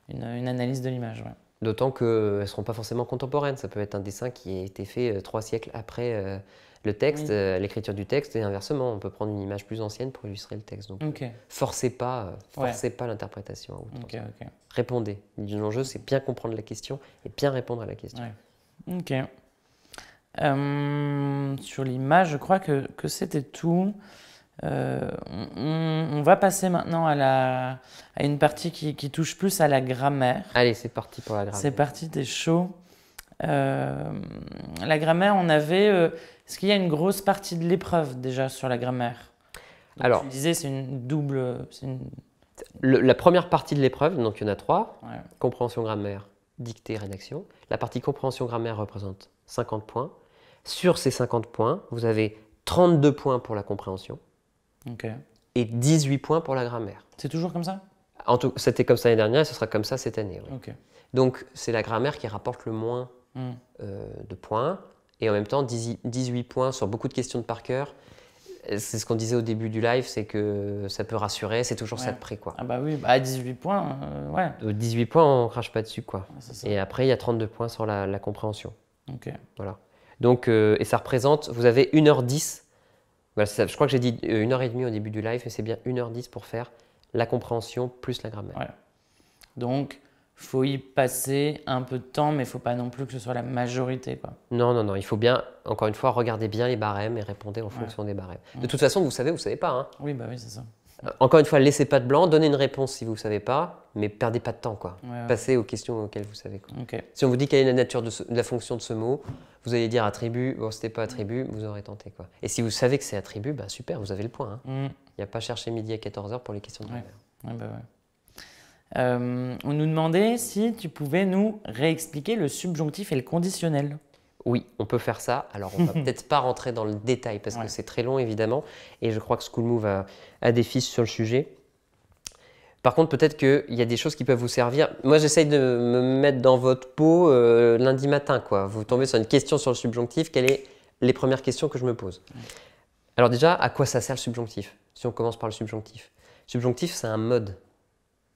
une analyse de l'image, ouais. D'autant qu'elles ne seront pas forcément contemporaines. Ça peut être un dessin qui a été fait 3 siècles après le texte, l'écriture du texte, et inversement. On peut prendre une image plus ancienne pour illustrer le texte. Donc, forcez pas l'interprétation à outrance. Répondez. L'enjeu, c'est bien comprendre la question et bien répondre à la question. Ouais. Ok. Sur l'image, je crois que c'était tout. On va passer maintenant à une partie qui touche plus à la grammaire. Allez, c'est parti pour la grammaire. C'est parti, t'es chaud. La grammaire, on avait... est-ce qu'il y a une grosse partie de l'épreuve déjà sur la grammaire? Donc, alors, tu disais, c'est une double... La première partie de l'épreuve, donc il y en a 3, compréhension grammaire, dictée, rédaction. La partie compréhension grammaire représente 50 points. Sur ces 50 points, vous avez 32 points pour la compréhension. Et 18 points pour la grammaire. C'est toujours comme ça? C'était comme ça l'année dernière et ce sera comme ça cette année. Ouais. Donc c'est la grammaire qui rapporte le moins de points et en même temps 18 points sur beaucoup de questions de par cœur. C'est ce qu'on disait au début du live, c'est que ça peut rassurer, c'est toujours ça de près, quoi. Ah bah oui, à 18 points, ouais. 18 points, on crache pas dessus, quoi. Ça. Et après, il y a 32 points sur la compréhension. Ok. Voilà. Donc, et ça représente, vous avez 1h10. Voilà, je crois que j'ai dit 1h30 au début du live, mais c'est bien 1h10 pour faire la compréhension plus la grammaire. Ouais. Donc, il faut y passer un peu de temps, mais il ne faut pas non plus que ce soit la majorité, quoi. Non, il faut bien, encore une fois, regarder bien les barèmes et répondre en fonction des barèmes. De toute façon, vous savez pas. Hein. Oui, bah oui, c'est ça. Encore une fois, laissez pas de blanc, donnez une réponse si vous ne savez pas, mais perdez pas de temps, quoi. Passez aux questions auxquelles vous savez, quoi. Si on vous dit quelle est la nature de la fonction de ce mot, vous allez dire attribut, bon, c'était pas attribut, vous aurez tenté, quoi. Et si vous savez que c'est attribut, bah super, vous avez le point. Il n'y a pas cherché midi à 14h pour les questions de grammaire. On nous demandait si tu pouvais nous réexpliquer le subjonctif et le conditionnel. Oui, on peut faire ça. Alors, on ne va peut-être pas rentrer dans le détail parce que c'est très long, évidemment. Et je crois que School Move a des fiches sur le sujet. Par contre, peut-être qu'il y a des choses qui peuvent vous servir. Moi, j'essaye de me mettre dans votre peau lundi matin, quoi. Vous tombez sur une question sur le subjonctif. Quelles sont les premières questions que je me pose? Alors déjà, à quoi ça sert le subjonctif? Si on commence par le subjonctif. Subjonctif, c'est un mode.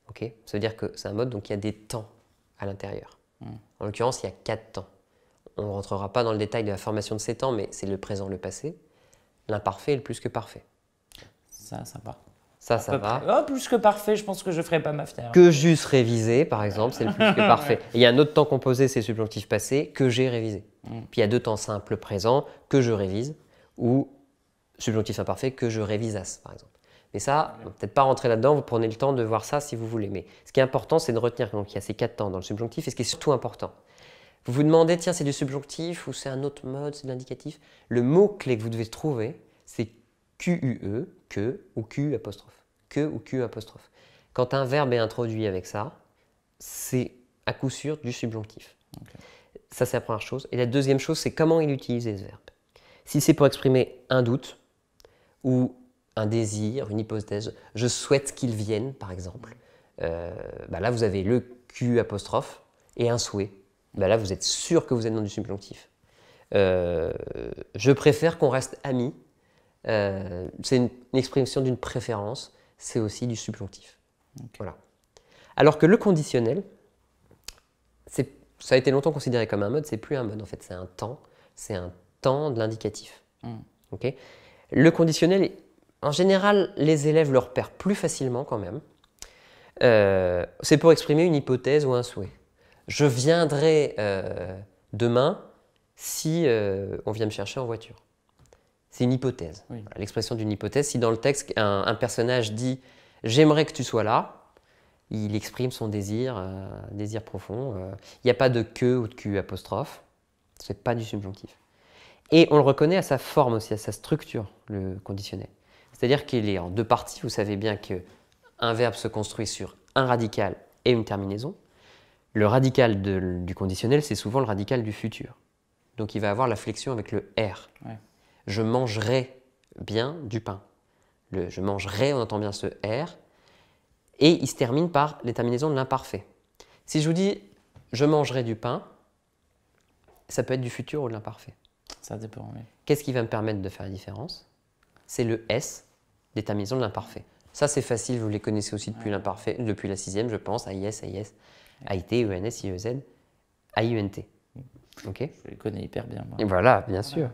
Okay, ça veut dire que c'est un mode, donc il y a des temps à l'intérieur. En l'occurrence, il y a 4 temps. On ne rentrera pas dans le détail de la formation de ces temps, mais c'est le présent, le passé, l'imparfait et le plus que parfait. Ça va. Ça va. Oh, plus que parfait, je pense que je ne ferai pas ma fière. Que j'eusse révisé, par exemple, c'est le plus que parfait. Et il y a un autre temps composé, c'est le subjonctif passé, que j'ai révisé. Puis il y a 2 temps simples présents, que je révise, ou subjonctif imparfait, que je révisasse, par exemple. Mais ça, on ne va peut-être pas rentrer là-dedans, vous prenez le temps de voir ça si vous voulez. Mais ce qui est important, c'est de retenir qu'il y a ces 4 temps dans le subjonctif. Et ce qui est surtout important, vous vous demandez, tiens, c'est du subjonctif ou c'est un autre mode, c'est de l'indicatif. Le mot-clé que vous devez trouver, c'est QUE, que ou Q apostrophe. Que ou Q apostrophe. Quand un verbe est introduit avec ça, c'est à coup sûr du subjonctif. Ça, c'est la première chose. Et la deuxième chose, c'est comment il utilise ce verbe. Si c'est pour exprimer un doute ou un désir, une hypothèse, je souhaite qu'il vienne, par exemple. Là, vous avez le Q apostrophe et un souhait. Là, vous êtes sûr que vous êtes dans du subjonctif. Je préfère qu'on reste amis. C'est une expression d'une préférence. C'est aussi du subjonctif. Voilà. Alors que le conditionnel, ça a été longtemps considéré comme un mode. C'est plus un mode, en fait. C'est un temps. C'est un temps de l'indicatif. Le conditionnel, en général, les élèves le repèrent plus facilement quand même. C'est pour exprimer une hypothèse ou un souhait. Je viendrai demain si on vient me chercher en voiture. C'est une hypothèse. Oui. Voilà, l'expression d'une hypothèse. Si dans le texte, un personnage dit « j'aimerais que tu sois là », il exprime son désir, un désir profond. Il n'y a pas de que ou de Q apostrophe. Ce n'est pas du subjonctif. Et on le reconnaît à sa forme aussi, à sa structure, le conditionnel. C'est-à-dire qu'il est en deux parties. Vous savez bien qu'un verbe se construit sur un radical et une terminaison. Le radical du conditionnel, c'est souvent le radical du futur. Donc il va avoir la flexion avec le R. Ouais. Je mangerai bien du pain. Je mangerai, on entend bien ce R. Et il se termine par les terminaisons de l'imparfait. Si je vous dis « je mangerai du pain », ça peut être du futur ou de l'imparfait. Ça dépend, oui. Qu'est-ce qui va me permettre de faire la différence? C'est le S des terminaisons de l'imparfait. Ça, c'est facile, vous les connaissez aussi depuis l'imparfait, depuis la 6e, je pense, AIS, AIS, AIT, ENS, IEZ, AIUNT. Ok? Je les connais hyper bien, moi. Et voilà, bien sûr.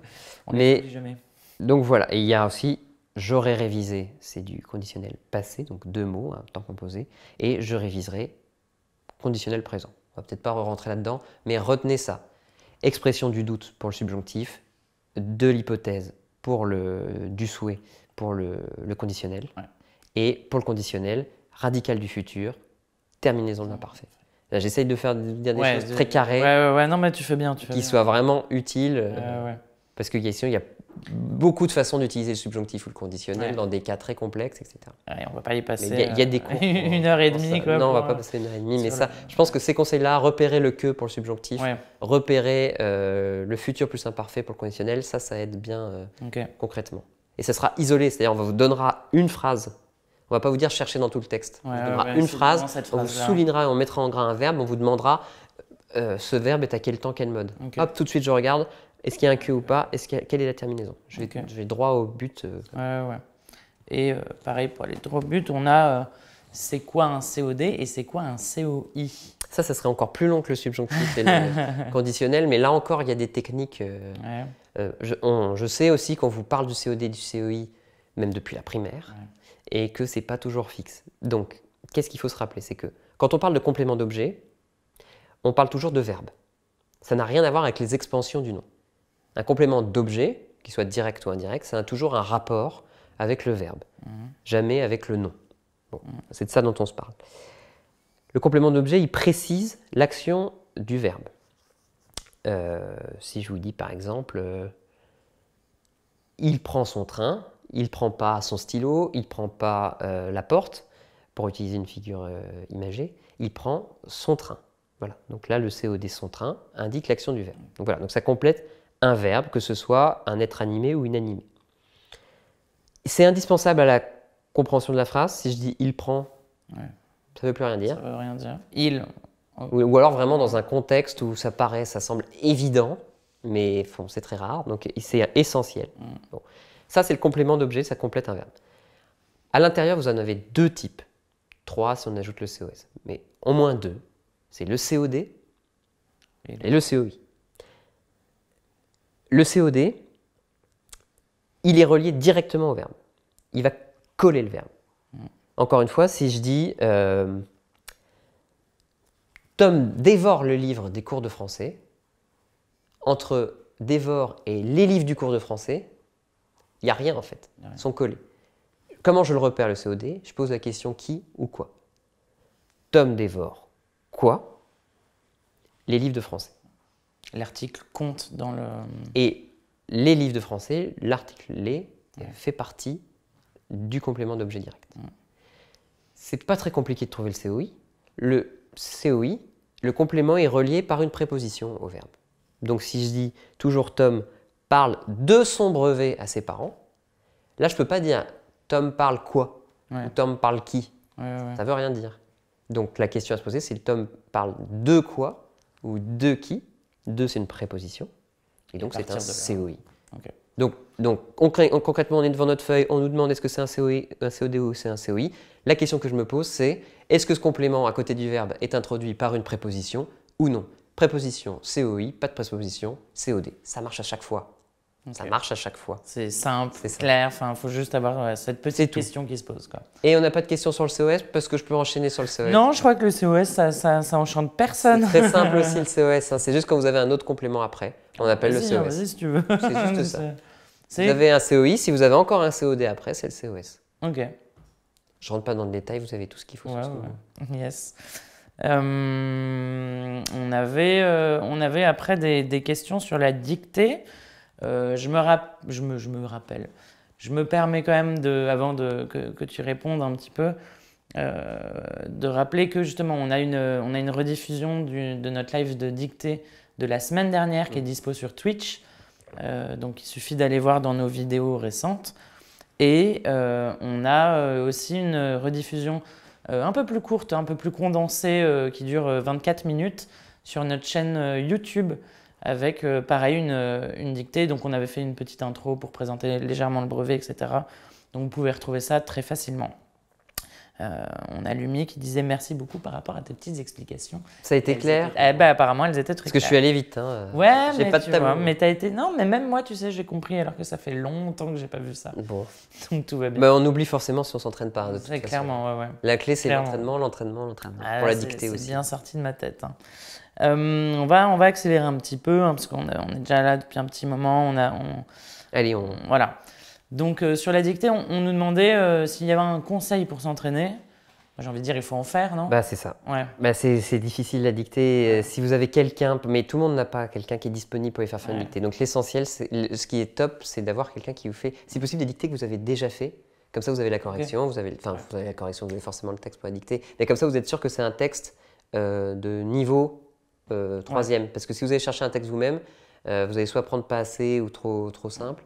On les oublie jamais. Donc voilà, et il y a aussi « j'aurais révisé », c'est du conditionnel passé, donc deux mots, un temps composé, et « je réviserai », conditionnel présent. On va peut-être pas rentrer là-dedans, mais retenez ça. Expression du doute pour le subjonctif, de l'hypothèse pour du souhait pour le conditionnel, et pour le conditionnel, radical du futur, terminaison de l'imparfait. Là, j'essaye de dire des choses très carrées, ouais, non, mais tu fais bien. qui soient vraiment utiles, parce qu'il y a beaucoup de façons d'utiliser le subjonctif ou le conditionnel dans des cas très complexes, etc. Ouais, on ne va pas y passer il y a des cours une heure et demie. Non, on ne va pas passer une heure et demie, mais ça, je pense que ces conseils-là, repérer le que pour le subjonctif, repérer le futur plus imparfait pour le conditionnel, ça aide bien concrètement. Et ça sera isolé, c'est-à-dire on vous donnera une phrase. On ne va pas vous dire chercher dans tout le texte. On vous donnera une phrase, on vous soulignera et on mettra en gras un verbe, on vous demandera ce verbe est à quel temps, quel mode. Hop, tout de suite je regarde, est-ce qu'il y a un que ou pas, quelle est la terminaison. Je vais droit au but. Et pareil, pour aller droit au but, on a c'est quoi un COD et c'est quoi un COI. Ça serait encore plus long que le subjonctif et le conditionnel, mais là encore, il y a des techniques. Je sais aussi qu'on vous parle du COD et du COI, même depuis la primaire, et que ce n'est pas toujours fixe. Donc, qu'est-ce qu'il faut se rappeler? C'est que quand on parle de complément d'objet, on parle toujours de verbe. Ça n'a rien à voir avec les expansions du nom. Un complément d'objet, qu'il soit direct ou indirect, ça a toujours un rapport avec le verbe, jamais avec le nom. Bon, c'est de ça dont on se parle. Le complément d'objet, il précise l'action du verbe. Si je vous dis par exemple, il prend son train, il ne prend pas son stylo, il ne prend pas la porte, pour utiliser une figure imagée, il prend son train. Voilà. Donc là, le COD son train indique l'action du verbe. Donc voilà, donc ça complète un verbe, que ce soit un être animé ou inanimé. C'est indispensable à la compréhension de la phrase. Si je dis « il prend », ça ne veut plus rien dire. Ça veut rien dire. Il. Ou alors vraiment dans un contexte où ça semble évident, mais bon, c'est très rare, donc c'est essentiel. Bon. Ça, c'est le complément d'objet, ça complète un verbe. À l'intérieur, vous en avez deux types. 3 si on ajoute le COS, mais au moins 2. C'est le COD et le COI. Le COD, il est relié directement au verbe. Il va coller le verbe. Encore une fois, si je dis Tom dévore le livre des cours de français, entre dévore et les livres du cours de français, il n'y a rien en fait. Ils sont collés. Comment je le repère le COD? Je pose la question qui ou quoi. Tom dévore quoi? Les livres de français. L'article compte dans le... Et les livres de français, l'article les fait partie du complément d'objet direct. C'est pas très compliqué de trouver le COI. Le COI, le complément est relié par une préposition au verbe. Donc si je dis toujours Tom parle de son brevet à ses parents, là je ne peux pas dire Tom parle quoi ou Tom parle qui. Ça ne veut rien dire. Donc la question à se poser, c'est Tom parle de quoi ou de qui. De, c'est une préposition. Et donc c'est un COI. Donc concrètement, on est devant notre feuille, on nous demande est-ce que c'est un COI, un COD ou c'est un COI. La question que je me pose, c'est est-ce que ce complément à côté du verbe est introduit par une préposition ou non? Préposition COI, pas de préposition COD. Ça marche à chaque fois. Ça marche à chaque fois. C'est simple, c'est clair, il faut juste avoir cette petite question qui se pose. Quoi. Et on n'a pas de question sur le COS parce que je peux enchaîner sur le COS. Non, je crois que le COS, ça enchante personne. C'est très simple aussi le COS. C'est juste quand vous avez un autre complément après. On appelle le COS. Vas-y si tu veux. C'est juste ça. Vous avez un COI, si vous avez encore un COD après, c'est le COS. Ok. Je rentre pas dans le détail, vous avez tout ce qu'il faut. Ouais, ouais. Yes. On avait après des questions sur la dictée. Je me rappelle. Je me permets quand même, avant que tu répondes un petit peu, de rappeler que justement, on a une rediffusion de notre live de dictée de la semaine dernière qui est dispo sur Twitch. Donc, il suffit d'aller voir dans nos vidéos récentes. Et on a aussi une rediffusion un peu plus courte, un peu plus condensée, qui dure 24 minutes sur notre chaîne YouTube avec pareil une dictée. Donc on avait fait une petite intro pour présenter légèrement le brevet, etc. Donc vous pouvez retrouver ça très facilement. On a Lumi qui disait merci beaucoup par rapport à tes petites explications. Ça a été clair? Apparemment, elles étaient très claires. Parce que je suis allé vite. Hein. Ouais, j'ai pas de tableau. Mais t'as été. Non, mais même moi, tu sais, j'ai compris alors que ça fait longtemps que j'ai pas vu ça. Bon. Donc tout va bien. Bah, on oublie forcément si on s'entraîne pas. De toute façon. Clairement, ouais. La clé, c'est Clairement. l'entraînement. Ah, pour la dictée aussi. C'est bien sorti de ma tête. Hein. On va accélérer un petit peu hein, parce qu'on est déjà là depuis un petit moment. Allez, Voilà. Donc sur la dictée, on nous demandait s'il y avait un conseil pour s'entraîner. J'ai envie de dire, il faut en faire, non? Bah, c'est ça. Ouais. Bah, c'est difficile la dictée. Si vous avez quelqu'un, mais tout le monde n'a pas quelqu'un qui est disponible pour lui faire une dictée. Donc l'essentiel, ce qui est top, c'est d'avoir quelqu'un qui vous fait, si possible, des dictées que vous avez déjà fait. Comme ça, vous avez la correction. Vous avez la correction, vous avez forcément le texte pour la dictée. Mais comme ça, vous êtes sûr que c'est un texte de niveau 3e. Parce que si vous allez chercher un texte vous-même, vous allez soit prendre pas assez ou trop simple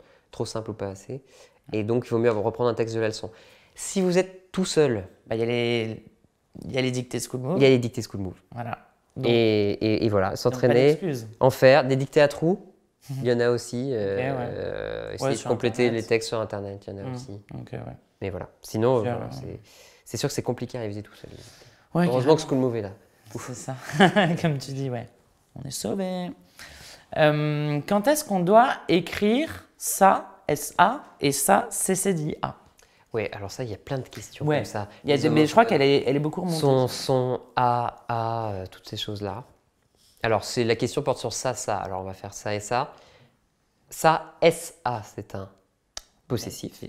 ou pas assez. Et donc, il vaut mieux reprendre un texte de la leçon. Si vous êtes tout seul, il y a les dictées School Move. Il y a les dictées School Move. Voilà. Donc, et voilà, s'entraîner, en faire, des dictées à trous, il y en a aussi. Essayer de compléter les textes sur Internet, il y en a aussi. Mais voilà, sinon, c'est sûr que c'est compliqué à réviser tout seul. Ouais, heureusement que School Move est là. C'est ça, comme tu dis, ouais. On est sauvés. Quand est-ce qu'on doit écrire ça, SA, et ça, CCDA? Oui, alors ça, il y a plein de questions comme ça. Mais je crois qu'elle est beaucoup remontée. Son A, toutes ces choses-là. Alors, la question porte sur ça. Alors, on va faire ça et ça. Ça, SA, c'est un possessif.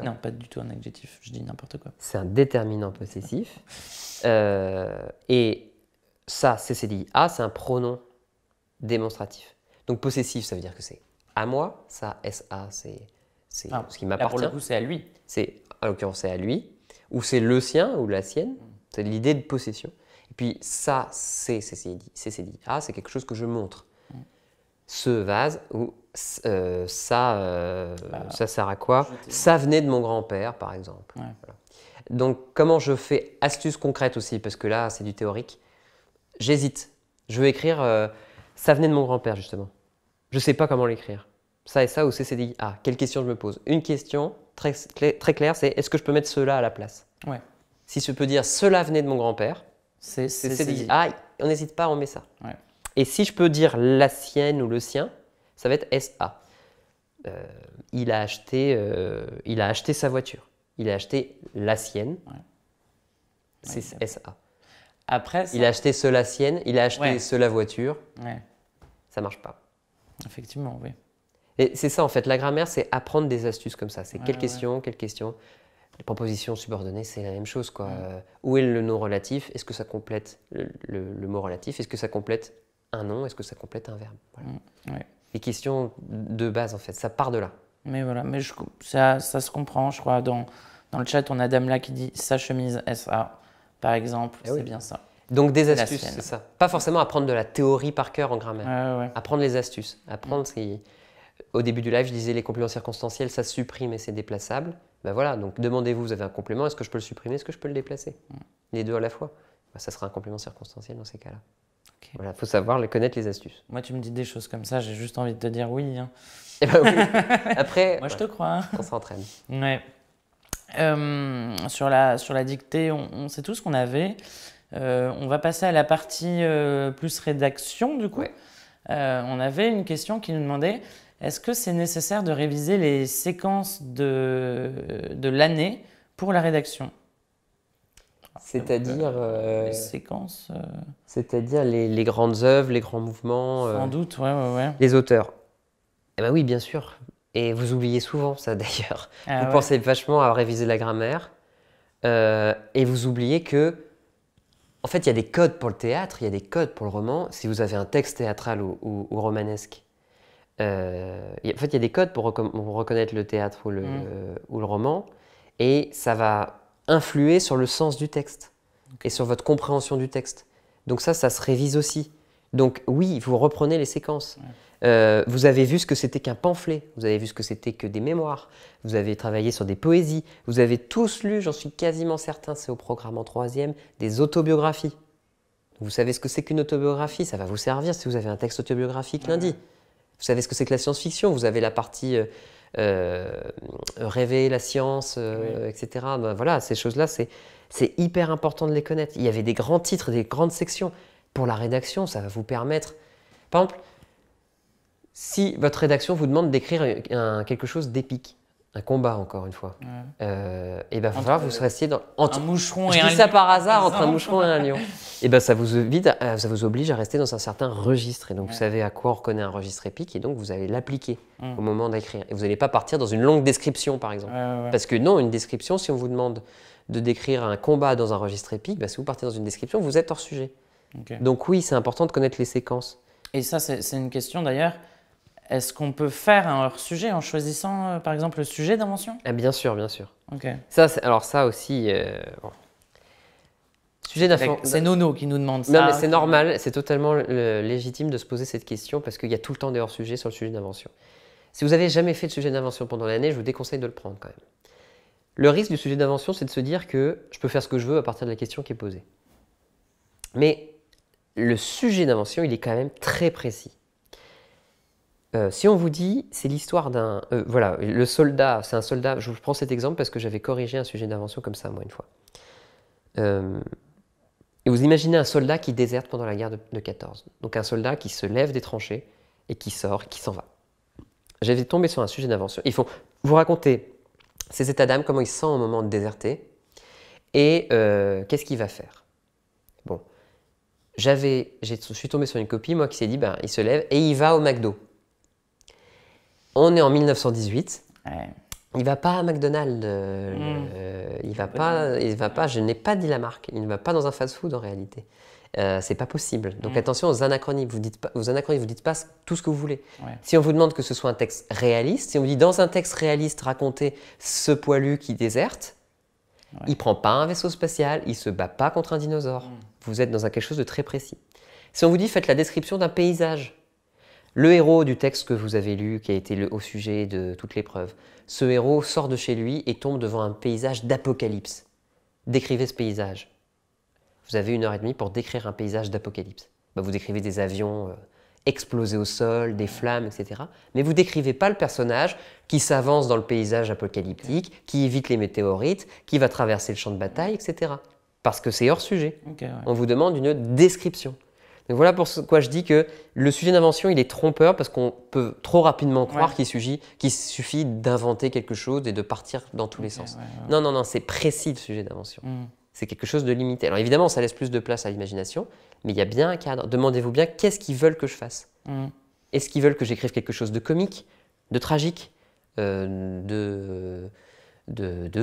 Non, pas du tout un adjectif, je dis n'importe quoi. C'est un déterminant possessif. Et ça, CCDIA, c'est un pronom démonstratif. Donc, possessif, ça veut dire que c'est à moi. Ça, SA, c'est ce qui m'appartient. Là, pour le coup, c'est à lui. En l'occurrence, c'est à lui, ou c'est le sien ou la sienne. C'est l'idée de possession. Et puis ça, c'est CCDIA, c'est quelque chose que je montre. Ce vase, ou ça sert à quoi? Ça venait de mon grand-père, par exemple. Voilà. Donc, comment je fais? Astuce concrète aussi, parce que là, c'est du théorique. J'hésite. Je veux écrire ça venait de mon grand-père, justement. Je ne sais pas comment l'écrire. Ça et ça ou CCDIA. Quelle question je me pose? Une question très claire, c'est est-ce que je peux mettre cela à la place? Ouais. Si je peux dire cela venait de mon grand-père, c'est CCDIA, on n'hésite pas, on met ça. Ouais. Et si je peux dire la sienne ou le sien, ça va être SA. Il a acheté sa voiture. Il a acheté la sienne. Ouais. C'est SA. Après, il a acheté cela sienne, il a acheté cela voiture. Ouais. Ça marche pas. Effectivement, oui. Et c'est ça en fait, la grammaire, c'est apprendre des astuces comme ça. C'est quelle question. Les propositions subordonnées, c'est la même chose, quoi. Où est le nom relatif? Est-ce que ça complète le mot relatif? Est-ce que ça complète un nom? Est-ce que ça complète un verbe? Voilà. Les questions de base, en fait, ça part de là. Mais voilà, mais ça se comprend, je crois. Dans le chat, on a Damla qui dit sa chemise SA, par exemple, c'est bien ça. Donc des astuces, c'est ça. Pas forcément apprendre de la théorie par cœur en grammaire. Apprendre les astuces. Apprendre Au début du live, je disais les compléments circonstanciels, ça se supprime et c'est déplaçable. Ben voilà, donc demandez-vous, vous avez un complément, est-ce que je peux le supprimer, est-ce que je peux le déplacer? Les deux à la fois. Ben, ça sera un complément circonstanciel dans ces cas-là. Okay. Voilà, il faut savoir connaître les astuces. Moi, tu me dis des choses comme ça, j'ai juste envie de te dire oui. Hein. Et ben oui. Après, moi, je te crois. On s'entraîne. Ouais. Sur la dictée, on sait tout ce qu'on avait. On va passer à la partie plus rédaction, du coup. Ouais. On avait une question qui nous demandait est-ce que c'est nécessaire de réviser les séquences de l'année pour la rédaction? C'est-à-dire les séquences C'est-à-dire les grandes œuvres, les grands mouvements sans doute, ouais. Les auteurs. Eh ben oui, bien sûr. Et vous oubliez souvent ça d'ailleurs. Ah Vous ouais. pensez vachement à réviser la grammaire et vous oubliez que, en fait, il y a des codes pour le théâtre, il y a des codes pour le roman. Si vous avez un texte théâtral ou romanesque, en fait, il y a des codes pour reconnaître le théâtre ou le roman et ça va influer sur le sens du texte et sur votre compréhension du texte. Donc ça se révise aussi. Donc oui, vous reprenez les séquences. Vous avez vu ce que c'était qu'un pamphlet, vous avez vu ce que c'était que des mémoires, vous avez travaillé sur des poésies, vous avez tous lu, j'en suis quasiment certain, c'est au programme en 3e, des autobiographies. Vous savez ce que c'est qu'une autobiographie, ça va vous servir si vous avez un texte autobiographique lundi. Vous savez ce que c'est que la science-fiction, vous avez la partie rêver, la science, etc. Ben voilà, ces choses-là, c'est hyper important de les connaître. Il y avait des grands titres, des grandes sections. Pour la rédaction, ça va vous permettre... Par exemple, si votre rédaction vous demande d'écrire quelque chose d'épique, un combat encore une fois, et ben il va falloir que vous restiez dans... Un moucheron je et un dis ça lion. par hasard, entre un moucheron et un lion. Et ben ça vous oblige à rester dans un certain registre. Et donc vous savez à quoi on reconnaît un registre épique et donc vous allez l'appliquer au moment d'écrire. Et vous n'allez pas partir dans une longue description par exemple. Parce que non, une description, si on vous demande de décrire un combat dans un registre épique, ben, si vous partez dans une description, vous êtes hors sujet. Donc oui, c'est important de connaître les séquences. Et ça, c'est une question d'ailleurs. Est-ce qu'on peut faire un hors-sujet en choisissant, par exemple, le sujet d'invention? Ah, bien sûr, bien sûr. Ok. Alors ça aussi, bon. Sujet d'invention. C'est Nono qui nous demande ça. Non, mais c'est normal, c'est totalement légitime de se poser cette question parce qu'il y a tout le temps des hors-sujets sur le sujet d'invention. Si vous n'avez jamais fait de sujet d'invention pendant l'année, je vous déconseille de le prendre quand même. Le risque du sujet d'invention, c'est de se dire que je peux faire ce que je veux à partir de la question qui est posée. Mais le sujet d'invention, il est quand même très précis. Si on vous dit, c'est l'histoire d'un... voilà, le soldat, c'est un soldat... Je vous prends cet exemple parce que j'avais corrigé un sujet d'invention comme ça, moi, une fois. Et vous imaginez un soldat qui déserte pendant la guerre de 14. Donc un soldat qui se lève des tranchées et qui sort, qui s'en va. J'avais tombé sur un sujet d'invention. Il faut vous raconter ses états d'âme, comment il se sent au moment de déserter et qu'est-ce qu'il va faire. Bon, je suis tombé sur une copie, moi, qui s'est dit, ben, il se lève et il va au McDo. On est en 1918. Il ne va pas à McDonald's. Il va pas. Je n'ai pas dit la marque. Il ne va pas dans un fast-food en réalité. C'est pas possible. Donc attention aux anachronismes. Vous dites pas tout ce que vous voulez. Si on vous demande que ce soit un texte réaliste, si on vous dit dans un texte réaliste racontez ce poilu qui déserte, il prend pas un vaisseau spatial, il se bat pas contre un dinosaure. Vous êtes dans quelque chose de très précis. Si on vous dit faites la description d'un paysage. Le héros du texte que vous avez lu, qui a été au sujet de toute l'épreuve, ce héros sort de chez lui et tombe devant un paysage d'apocalypse. Décrivez ce paysage. Vous avez 1h30 pour décrire un paysage d'apocalypse. Ben, vous décrivez des avions explosés au sol, des flammes, etc. Mais vous ne décrivez pas le personnage qui s'avance dans le paysage apocalyptique, qui évite les météorites, qui va traverser le champ de bataille, etc. Parce que c'est hors sujet. On vous demande une description. Donc voilà pourquoi je dis que le sujet d'invention, il est trompeur parce qu'on peut trop rapidement croire qu'il suffit d'inventer quelque chose et de partir dans tous les sens. Non, c'est précis le sujet d'invention. C'est quelque chose de limité. Alors évidemment, ça laisse plus de place à l'imagination, mais il y a bien un cadre. Demandez-vous bien qu'est-ce qu'ils veulent que je fasse. Est-ce qu'ils veulent que j'écrive quelque chose de comique, de tragique, de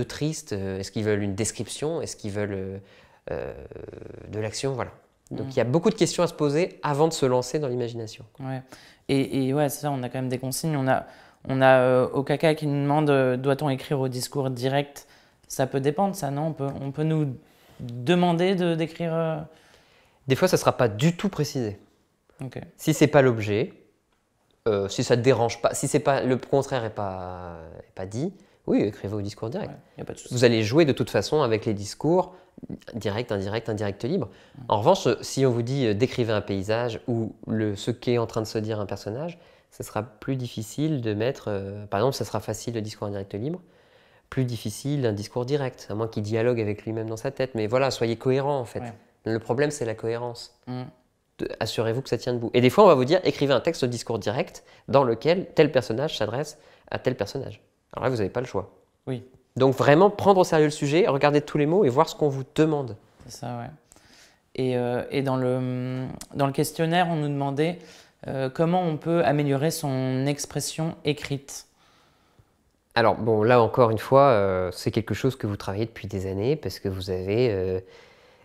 triste? Est-ce qu'ils veulent une description? Est-ce qu'ils veulent de l'action? Voilà. Donc il y a beaucoup de questions à se poser avant de se lancer dans l'imagination. Et ouais, c'est ça, on a quand même des consignes. On a Okaka qui nous demande doit-on écrire au discours direct? Ça peut dépendre, ça, non? On peut nous demander d'écrire. Des fois, ça ne sera pas du tout précisé. Si ce n'est pas l'objet, si ça ne te dérange pas, si le contraire n'est pas dit, oui, écrivez au discours direct. Y a pas de souci. Vous allez jouer de toute façon avec les discours direct, indirect libre. En revanche, si on vous dit décrivez un paysage ou ce qu'est en train de se dire un personnage, ce sera plus difficile de mettre, par exemple, ça sera facile le discours indirect libre, plus difficile un discours direct, à moins qu'il dialogue avec lui-même dans sa tête. Mais voilà, soyez cohérent en fait. Le problème, c'est la cohérence. Assurez-vous que ça tient debout. Et des fois, on va vous dire écrivez un texte au discours direct dans lequel tel personnage s'adresse à tel personnage. Alors là, vous n'avez pas le choix. Donc vraiment prendre au sérieux le sujet, regarder tous les mots et voir ce qu'on vous demande. C'est ça, ouais. Et dans le questionnaire, on nous demandait comment on peut améliorer son expression écrite. Alors, bon, là encore une fois, c'est quelque chose que vous travaillez depuis des années parce que vous avez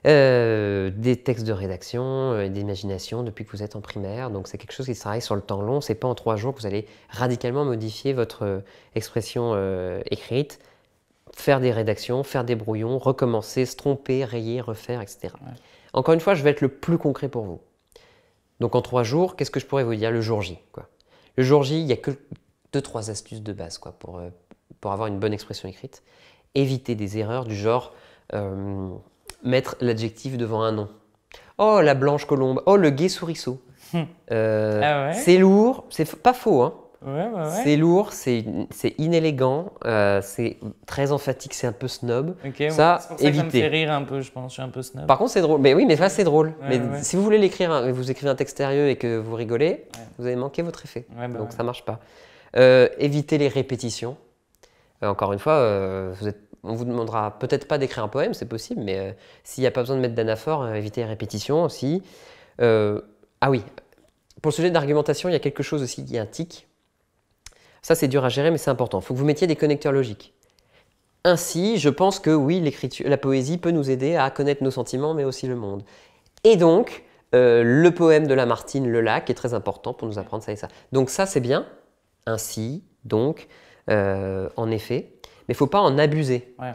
des textes de rédaction, d'imagination depuis que vous êtes en primaire. Donc, c'est quelque chose qui se travaille sur le temps long. C'est pas en 3 jours que vous allez radicalement modifier votre expression écrite, faire des rédactions, faire des brouillons, recommencer, se tromper, rayer, refaire, etc. Ouais. Encore une fois, je vais être le plus concret pour vous. Donc, en 3 jours, qu'est-ce que je pourrais vous dire le jour J, quoi. Le jour J, il n'y a que 2-3 astuces de base quoi, pour avoir une bonne expression écrite. Éviter des erreurs du genre mettre l'adjectif devant un nom. Oh, la blanche colombe. Oh, le gai souriceau. Ah ouais. C'est lourd. C'est pas faux, hein. Ouais. C'est lourd, c'est inélégant, c'est très emphatique, c'est un peu snob. Ok, Ça, c'est pour ça que ça me évitez. fait rire un peu, je pense. Je suis un peu snob. Par contre, c'est drôle. Mais oui, mais ça, c'est drôle. Ouais, mais ouais. si vous voulez l'écrire, vous écrivez un texte sérieux et que vous rigolez, Ouais. vous avez manqué votre effet. Ouais, bah Donc ouais. ça marche pas. Évitez les répétitions. Encore une fois, on vous demandera peut-être pas d'écrire un poème, c'est possible, mais s'il n'y a pas besoin de mettre d'anaphore, évitez les répétitions aussi. Ah oui, pour le sujet d'argumentation, il y a quelque chose aussi, il y a un tic. Ça, c'est dur à gérer, mais c'est important. Il faut que vous mettiez des connecteurs logiques. Ainsi, je pense que oui, la poésie peut nous aider à connaître nos sentiments, mais aussi le monde. Et donc, le poème de Lamartine, Le Lac, est très important pour nous apprendre ça et ça. Donc ça, c'est bien. Ainsi, donc, en effet. Mais il ne faut pas en abuser. Ouais.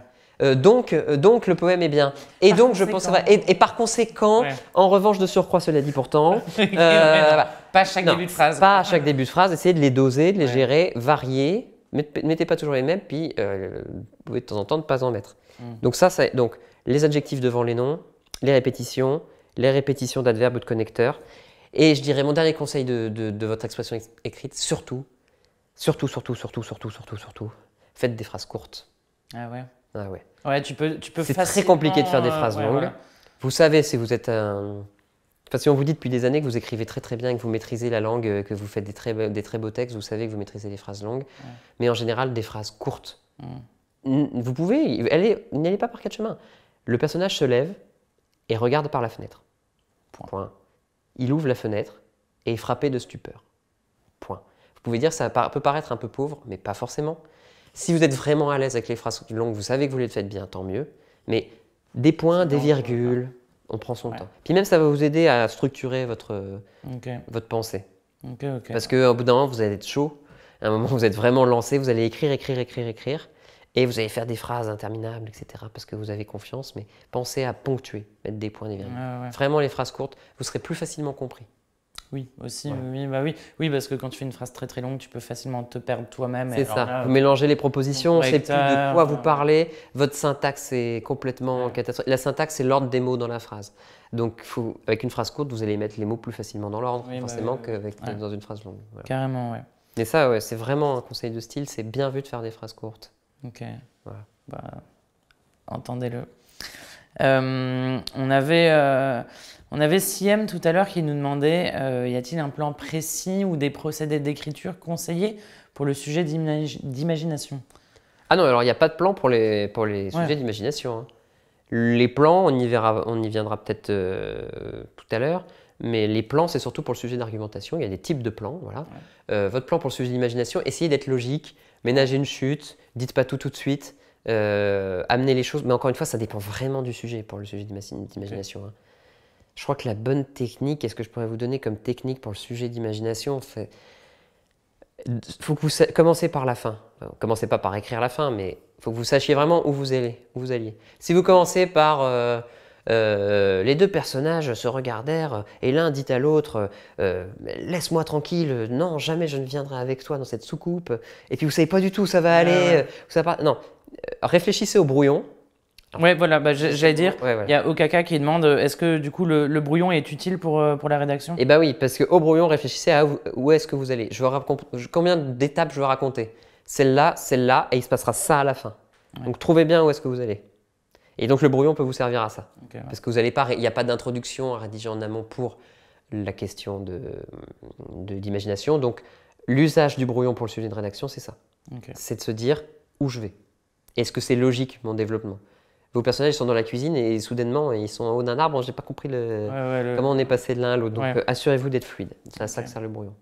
Donc, le poème est bien. Et Par donc, je pense... conséquent. Et par conséquent, Ouais. en revanche, de surcroît, cela dit pourtant... Mais non, voilà. pas à chaque Non, début de phrase. pas à chaque début de phrase. Essayez de les doser, de les Ouais. gérer, varier. Mettez pas toujours les mêmes, puis vous pouvez de temps en temps ne pas en mettre. Donc donc les adjectifs devant les noms, les répétitions d'adverbes ou de connecteurs. Et je dirais mon dernier conseil de votre expression écrite, surtout, faites des phrases courtes. Ah ouais. Ah ouais. Ouais, tu peux C'est très facilement, compliqué de faire des phrases ouais, longues. voilà. Vous savez, si vous êtes un... Enfin, si on vous dit depuis des années que vous écrivez très très bien, que vous maîtrisez la langue, que vous faites des très beaux textes, vous savez que vous maîtrisez les phrases longues, mais en général des phrases courtes. Vous pouvez, n'allez pas par 4 chemins. Le personnage se lève et regarde par la fenêtre. Point. Il ouvre la fenêtre et est frappé de stupeur. Point. Vous pouvez dire ça peut paraître un peu pauvre, mais pas forcément. Si vous êtes vraiment à l'aise avec les phrases longues, vous savez que vous les faites bien, tant mieux. Mais des points, des virgules, on prend son temps. Puis même, ça va vous aider à structurer votre pensée. Parce qu'au bout d'un moment, vous allez être chaud. À un moment, vous êtes vraiment lancé, vous allez écrire. Et vous allez faire des phrases interminables, etc. Parce que vous avez confiance. Mais pensez à ponctuer, mettre des points, des virgules. Vraiment, les phrases courtes, vous serez plus facilement compris. Oui, aussi, oui, parce que quand tu fais une phrase très très longue, tu peux facilement te perdre toi-même. C'est ça, vous mélangez les propositions, on ne sait plus de quoi vous parlez, votre syntaxe est complètement catastrophique. La syntaxe, c'est l'ordre des mots dans la phrase. Donc, avec une phrase courte, vous allez mettre les mots plus facilement dans l'ordre, forcément, dans une phrase longue. Voilà. Carrément, ouais. Mais ça, c'est vraiment un conseil de style, c'est bien vu de faire des phrases courtes. Ok, voilà. Bah, entendez-le. On avait Siem tout à l'heure qui nous demandait y a-t-il un plan précis ou des procédés d'écriture conseillés pour le sujet d'imagination? Ah non, alors il n'y a pas de plan pour les sujets d'imagination. Hein. Les plans, on y viendra peut-être tout à l'heure, mais les plans, c'est surtout pour le sujet d'argumentation. Il y a des types de plans. Voilà. Votre plan pour le sujet d'imagination, essayez d'être logique, ménagez une chute, dites pas tout de suite. Amener les choses, mais encore une fois, ça dépend vraiment du sujet pour le sujet d'imagination. Hein. Je crois que la bonne technique, qu'est-ce que je pourrais vous donner comme technique pour le sujet d'imagination? Faut que vous commencez par la fin. Commencez pas par écrire la fin, mais il faut que vous sachiez vraiment où vous alliez. Si vous commencez par les deux personnages se regardèrent et l'un dit à l'autre laisse-moi tranquille, non, jamais je ne viendrai avec toi dans cette soucoupe. Et puis vous savez pas du tout où ça va aller. Non. Réfléchissez au brouillon. Ouais, voilà, j'allais dire, il y a Okaka qui demande est-ce que du coup le brouillon est utile pour la rédaction? Eh bien oui, parce qu'au brouillon, réfléchissez à où est-ce que vous allez. Combien d'étapes je veux raconter? Celle-là, et il se passera ça à la fin. Donc trouvez bien où est-ce que vous allez. Et donc le brouillon peut vous servir à ça. Parce que il n'y a pas d'introduction à rédiger en amont pour la question d'imagination. Donc l'usage du brouillon pour le sujet de rédaction, c'est ça. C'est de se dire où je vais. Est-ce que c'est logique mon développement? Vos personnages sont dans la cuisine et soudainement ils sont en haut d'un arbre. Je n'ai pas compris comment on est passé de l'un à l'autre. Donc assurez-vous d'être fluide. C'est à ça que sert le brouillon.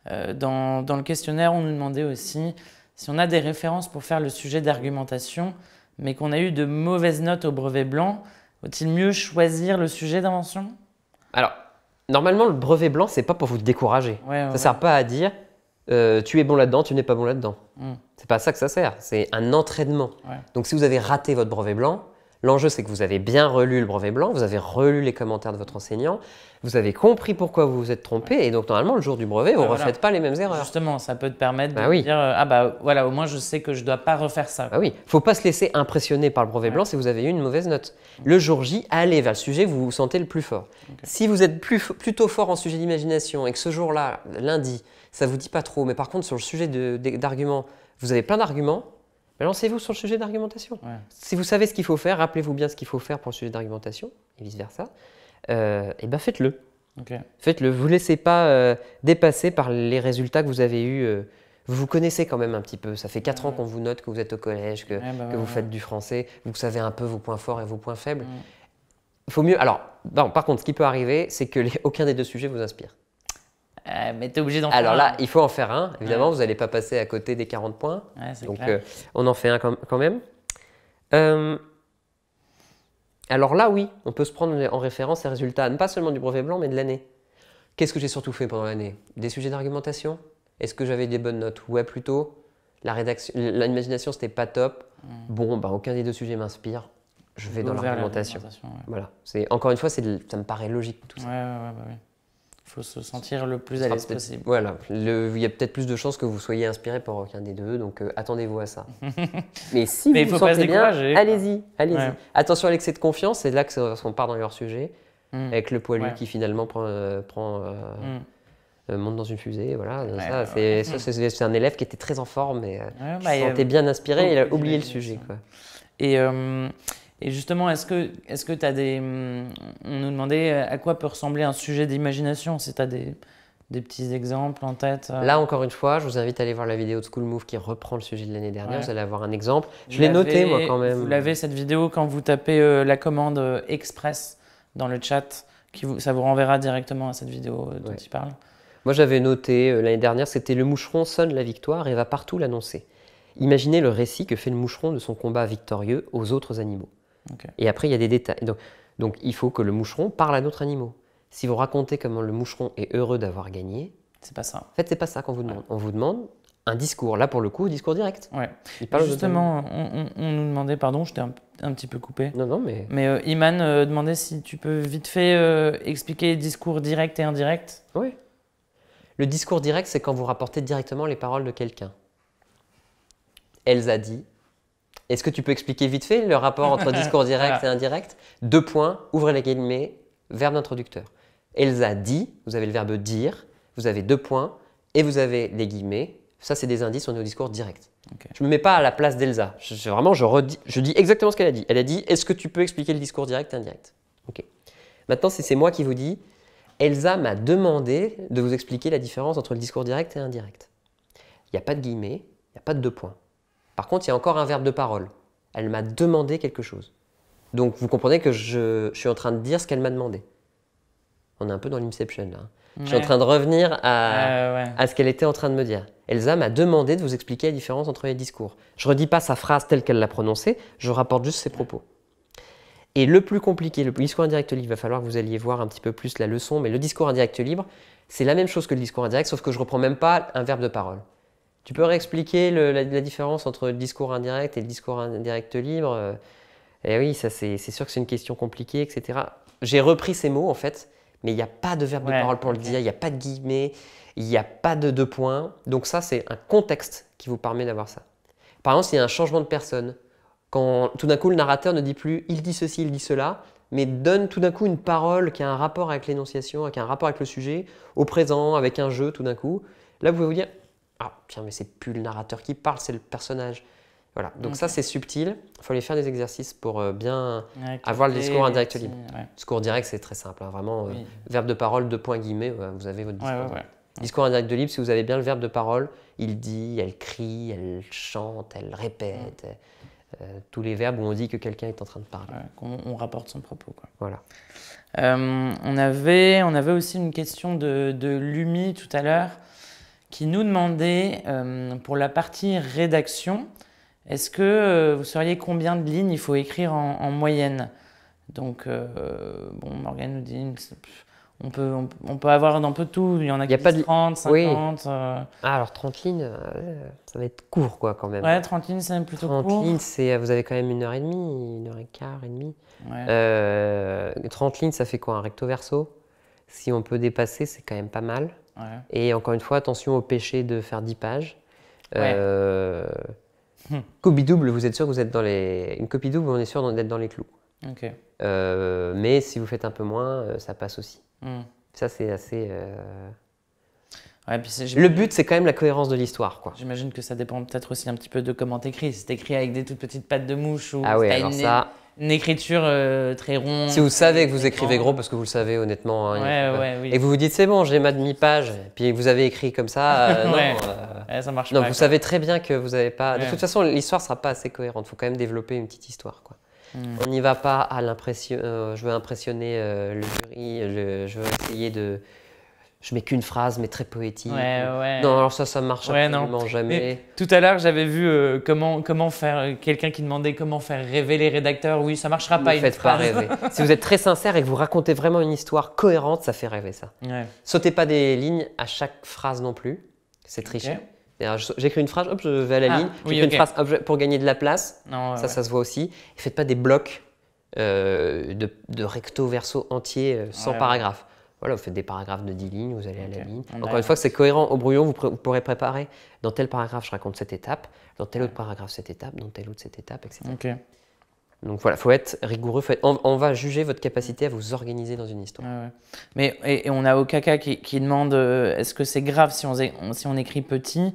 Dans le questionnaire, on nous demandait aussi si on a des références pour faire le sujet d'argumentation, mais qu'on a eu de mauvaises notes au brevet blanc, vaut-il mieux choisir le sujet d'invention? Alors, normalement, le brevet blanc, c'est pas pour vous décourager. Ça sert pas à dire tu es bon là-dedans, tu n'es pas bon là-dedans. C'est pas ça que ça sert, c'est un entraînement. Donc si vous avez raté votre brevet blanc, l'enjeu c'est que vous avez bien relu le brevet blanc, vous avez relu les commentaires de votre enseignant, vous avez compris pourquoi vous vous êtes trompé et donc normalement le jour du brevet, vous ne refaites pas les mêmes erreurs. Justement, ça peut te permettre de dire ah bah voilà, au moins je sais que je ne dois pas refaire ça. Ah oui, il ne faut pas se laisser impressionner par le brevet blanc si vous avez eu une mauvaise note. Le jour J, allez vers le sujet que vous vous sentez le plus fort. Si vous êtes plutôt fort en sujet d'imagination et que ce jour-là, lundi, ça ne vous dit pas trop, mais par contre sur le sujet d'arguments, vous avez plein d'arguments, lancez-vous sur le sujet d'argumentation. Si vous savez ce qu'il faut faire, rappelez-vous bien ce qu'il faut faire pour le sujet d'argumentation, et vice-versa, et ben faites-le. Faites-le. Vous ne laissez pas dépasser par les résultats que vous avez eus. Vous vous connaissez quand même un petit peu. Ça fait 4 ans qu'on vous note, que vous êtes au collège, que vous faites du français. Vous savez un peu vos points forts et vos points faibles. Il faut mieux… Alors, par contre, ce qui peut arriver, c'est que aucun des deux sujets vous inspire. Mais tu es obligé d'en faire un. Alors là, il faut en faire un. Évidemment, vous n'allez pas passer à côté des 40 points. Donc, on en fait un quand même. Alors là, oui, on peut se prendre en référence les résultats, pas seulement du brevet blanc, mais de l'année. Qu'est-ce que j'ai surtout fait pendant l'année? Des sujets d'argumentation? Est-ce que j'avais des bonnes notes? Ouais, plutôt. La rédaction, l'imagination, c'était pas top. Bon, bah, aucun des deux sujets m'inspire. Je vais dans l'argumentation. Voilà. Encore une fois, ça me paraît logique tout ça. Oui. Il faut se sentir le plus à l'aise possible. Voilà. Il y a peut-être plus de chances que vous soyez inspiré par aucun des deux, donc attendez-vous à ça. Mais si vous vous sentez bien, allez-y. Attention à l'excès de confiance, c'est là qu'on part dans leur sujet, avec le poilu qui finalement monte dans une fusée. Voilà. C'est un élève qui était très en forme et se sentait bien inspiré, il a oublié le sujet. Et justement, est-ce que tu as des… On nous demandait à quoi peut ressembler un sujet d'imagination, si tu as des petits exemples en tête. Là, encore une fois, je vous invite à aller voir la vidéo de School Move qui reprend le sujet de l'année dernière. Vous allez avoir un exemple. Je l'ai noté, moi, quand même. Vous l'avez, cette vidéo, quand vous tapez la commande Express dans le chat, ça vous renverra directement à cette vidéo dont il parle. Moi, j'avais noté l'année dernière, c'était « Le moucheron sonne la victoire et va partout l'annoncer ». Imaginez le récit que fait le moucheron de son combat victorieux aux autres animaux. Et après, il y a des détails. Donc, il faut que le moucheron parle à d'autres animaux. Si vous racontez comment le moucheron est heureux d'avoir gagné, c'est pas ça. En fait, c'est pas ça qu'on vous demande. On vous demande un discours. Là, pour le coup, discours direct. Justement, on nous demandait, pardon, je t'ai un petit peu coupé. Non, mais… Mais Iman demandait si tu peux vite fait expliquer discours direct et indirect. Oui. Le discours direct, c'est quand vous rapportez directement les paroles de quelqu'un. Elsa dit… Est-ce que tu peux expliquer vite fait le rapport entre discours direct et indirect? 2 points, ouvrez les guillemets, verbe d'introducteur. Elsa dit, vous avez le verbe dire, vous avez 2 points, et vous avez les guillemets. Ça, c'est des indices, on est au discours direct. Je ne me mets pas à la place d'Elsa. Je dis exactement ce qu'elle a dit. Elle a dit, est-ce que tu peux expliquer le discours direct et indirect? Maintenant, si c'est moi qui vous dis, Elsa m'a demandé de vous expliquer la différence entre le discours direct et indirect. Il n'y a pas de guillemets, il n'y a pas de 2 points. Par contre, il y a encore un verbe de parole. Elle m'a demandé quelque chose. Donc, vous comprenez que je suis en train de dire ce qu'elle m'a demandé. On est un peu dans l'Inception, là. Je suis en train de revenir à ce qu'elle était en train de me dire. Elsa m'a demandé de vous expliquer la différence entre les discours. Je ne redis pas sa phrase telle qu'elle l'a prononcée, je rapporte juste ses propos. Et le plus compliqué, le discours indirect libre, il va falloir que vous alliez voir un petit peu plus la leçon, mais le discours indirect libre, c'est la même chose que le discours indirect, sauf que je ne reprends même pas un verbe de parole. Tu peux réexpliquer la différence entre le discours indirect et le discours indirect libre? Et oui, ça c'est sûr que c'est une question compliquée, etc. J'ai repris ces mots en fait, mais il n'y a pas de verbe de parole pour le dire, il n'y a pas de guillemets, il n'y a pas de 2 points. Donc ça, c'est un contexte qui vous permet d'avoir ça. Par exemple, s'il y a un changement de personne, quand tout d'un coup le narrateur ne dit plus « il dit ceci, il dit cela », mais donne tout d'un coup une parole qui a un rapport avec l'énonciation, qui a un rapport avec le sujet, au présent, avec un jeu tout d'un coup, là vous pouvez vous dire « ah tiens, mais c'est plus le narrateur qui parle, c'est le personnage ». Voilà, donc ça c'est subtil, il faut aller faire des exercices pour bien avoir le discours indirect libre. Discours direct c'est très simple, hein, vraiment, verbe de parole, 2 points guillemets, vous avez votre discours. Discours indirect libre, si vous avez bien le verbe de parole, il dit, elle crie, elle chante, elle répète, tous les verbes où on dit que quelqu'un est en train de parler. On rapporte son propos, quoi. Voilà. On avait aussi une question de Lumi tout à l'heure, qui nous demandait, pour la partie rédaction, est-ce que vous sauriez combien de lignes il faut écrire en moyenne? Donc, bon, Morgane nous dit, on peut avoir d'un peu tout. Il y en a qui disent 30, 50. Ah, alors 30 lignes, ça va être court, quoi, quand même. Ouais, 30 lignes, c'est même plutôt 30 court. lignes, vous avez quand même 1h30, 1h15 et demie. Ouais. 30 lignes, ça fait quoi, un recto verso? Si on peut dépasser, c'est quand même pas mal. Ouais. Et encore une fois, attention au péché de faire 10 pages. Ouais. Copie double, vous êtes sûr que vous êtes dans les... Une copie double, on est sûr d'être dans les clous. Ok. Mais si vous faites un peu moins, ça passe aussi. Ça, c'est assez... Ouais, puis Le but, c'est quand même la cohérence de l'histoire, quoi. J'imagine que ça dépend peut-être aussi un petit peu de comment t'écris. Si t'écris avec des toutes petites pattes de mouche ou Ah oui, si t'as alors ça... une écriture très ronde. Si vous savez que vous écrivez gros, parce que vous le savez honnêtement, hein, oui. et que vous vous dites c'est bon, j'ai ma demi-page, puis vous avez écrit comme ça, non, ça marche non, pas. vous savez très bien que vous n'avez pas... De Ouais. toute façon, l'histoire ne sera pas assez cohérente, il faut quand même développer une petite histoire, quoi. On n'y va pas à l'impression, je veux impressionner le jury, je veux essayer de... Je mets qu'une phrase, mais très poétique. Ouais. Non, alors ça marche absolument jamais. Mais tout à l'heure, j'avais vu comment faire, quelqu'un qui demandait comment faire rêver les rédacteurs. Oui, ça marchera pas. Ne faites pas rêver. Si vous êtes très sincère et que vous racontez vraiment une histoire cohérente, ça fait rêver, ça. Ouais. Sautez pas des lignes à chaque phrase non plus, c'est tricher. Okay. J'écris une phrase, hop, je vais à la ligne. J'écris une phrase hop, pour gagner de la place. Non, ça se voit aussi. Et faites pas des blocs de recto verso entiers sans paragraphe. Voilà, vous faites des paragraphes de 10 lignes, vous allez à la ligne. Encore une fois, c'est cohérent. Au brouillon, vous pourrez préparer dans tel paragraphe, je raconte cette étape, dans tel autre paragraphe, cette étape, dans tel autre, cette étape, etc. Okay. Donc voilà, il faut être rigoureux. On va juger votre capacité à vous organiser dans une histoire. Mais et on a Okaka qui demande est-ce que c'est grave si on écrit petit?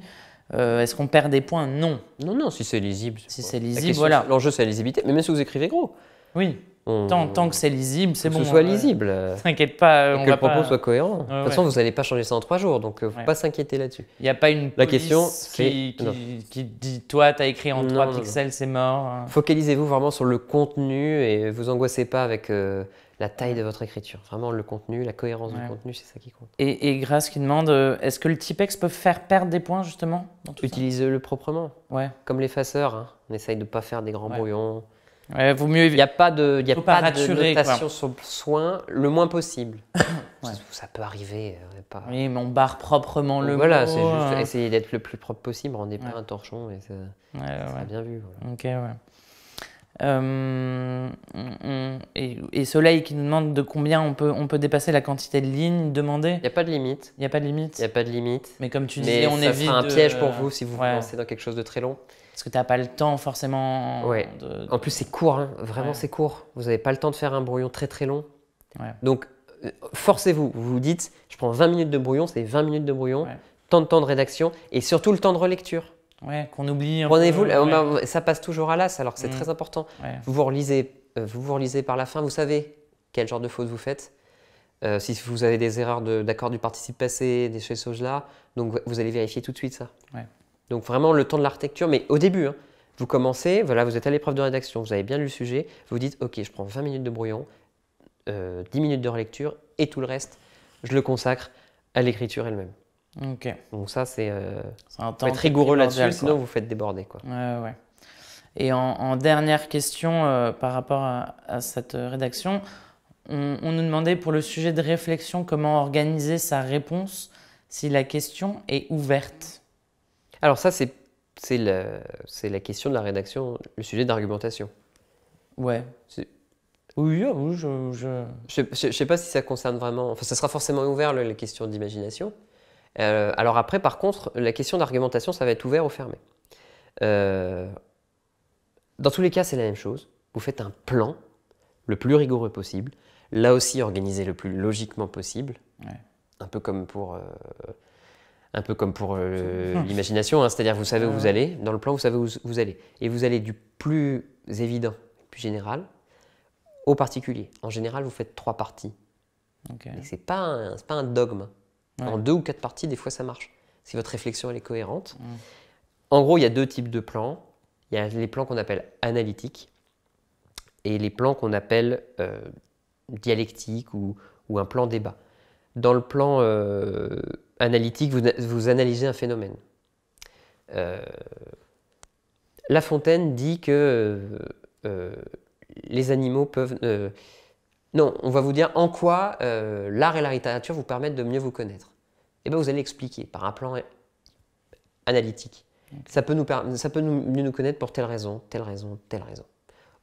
Est-ce qu'on perd des points? Non. Non, si c'est lisible. Si c'est lisible, voilà. L'enjeu, c'est la lisibilité. Mais même si vous écrivez gros. Oui. Tant que c'est lisible, c'est bon. Que ce soit lisible. T'inquiète pas. Que le propos soit cohérent. De toute façon, vous n'allez pas changer ça en 3 jours, donc il ne faut pas s'inquiéter là-dessus. Il n'y a pas une police question, qui dit toi, tu as écrit en 3 pixels, c'est mort. Focalisez-vous vraiment sur le contenu et vous angoissez pas avec la taille de votre écriture. Vraiment, le contenu, la cohérence du contenu, c'est ça qui compte. Et Grace qui demande est-ce que le typex peut faire perdre des points justement dans tout Utilisez-le proprement. Comme l'effaceur. Hein. On essaye de ne pas faire des grands brouillons. Vaut mieux. Il n'y a pas de notation quoi. sur soin, le moins possible. Ça peut arriver. Oui, mais on barre proprement le mot. Voilà, c'est juste essayer d'être le plus propre possible, rendez pas un torchon et ça sera bien vu. Voilà. Ok, et Soleil qui nous demande de combien on peut dépasser la quantité de lignes demandées. Il n'y a pas de limite. Il n'y a pas de limite. Il n'y a pas de limite. Mais comme tu disais, on évite. Ça sera un piège pour vous si vous vous lancez dans quelque chose de très long. Parce que tu n'as pas le temps forcément. En plus, c'est court, hein. Vraiment, c'est court. Vous n'avez pas le temps de faire un brouillon très très long. Donc, forcez-vous. Vous vous dites, je prends 20 minutes de brouillon, c'est 20 minutes de brouillon, tant de temps de rédaction et surtout le temps de relecture. Qu'on oublie. Prenez-vous, ça passe toujours à l'as alors que c'est très important. Vous vous relisez par la fin, vous savez quel genre de faute vous faites. Si vous avez des erreurs d'accord du participe passé, des choses-là, donc vous allez vérifier tout de suite ça. Donc vraiment le temps de l'architecture, mais au début, hein, vous commencez, voilà, vous êtes à l'épreuve de rédaction, vous avez bien lu le sujet, vous dites ok, je prends 20 minutes de brouillon, 10 minutes de relecture et tout le reste, je le consacre à l'écriture elle-même. Donc ça, c'est faut être rigoureux là-dessus, sinon vous faites déborder, quoi. Et en dernière question par rapport à cette rédaction, on nous demandait pour le sujet de réflexion comment organiser sa réponse si la question est ouverte. Alors ça, c'est la question de la rédaction, le sujet d'argumentation. Oui, je sais pas si ça concerne vraiment... Enfin, ça sera forcément ouvert, les questions d'imagination. Alors après, par contre, la question d'argumentation, ça va être ouvert ou fermé. Dans tous les cas, c'est la même chose. Vous faites un plan le plus rigoureux possible. Là aussi, organisé le plus logiquement possible. Un peu comme pour... l'imagination, hein, c'est-à-dire vous savez où vous allez, dans le plan vous savez où vous allez. Et vous allez du plus évident, plus général, au particulier. En général, vous faites 3 parties. Et ce n'est pas un dogme. En 2 ou 4 parties, des fois ça marche, si votre réflexion elle est cohérente. En gros, il y a 2 types de plans. Il y a les plans qu'on appelle analytiques et les plans qu'on appelle dialectiques ou un plan débat. Dans le plan Analytique, vous analysez un phénomène. La Fontaine dit que les animaux peuvent... non, on va vous dire en quoi l'art et la littérature vous permettent de mieux vous connaître. Et bien vous allez expliquer par un plan analytique. Okay. Ça peut mieux nous connaître pour telle raison, telle raison, telle raison.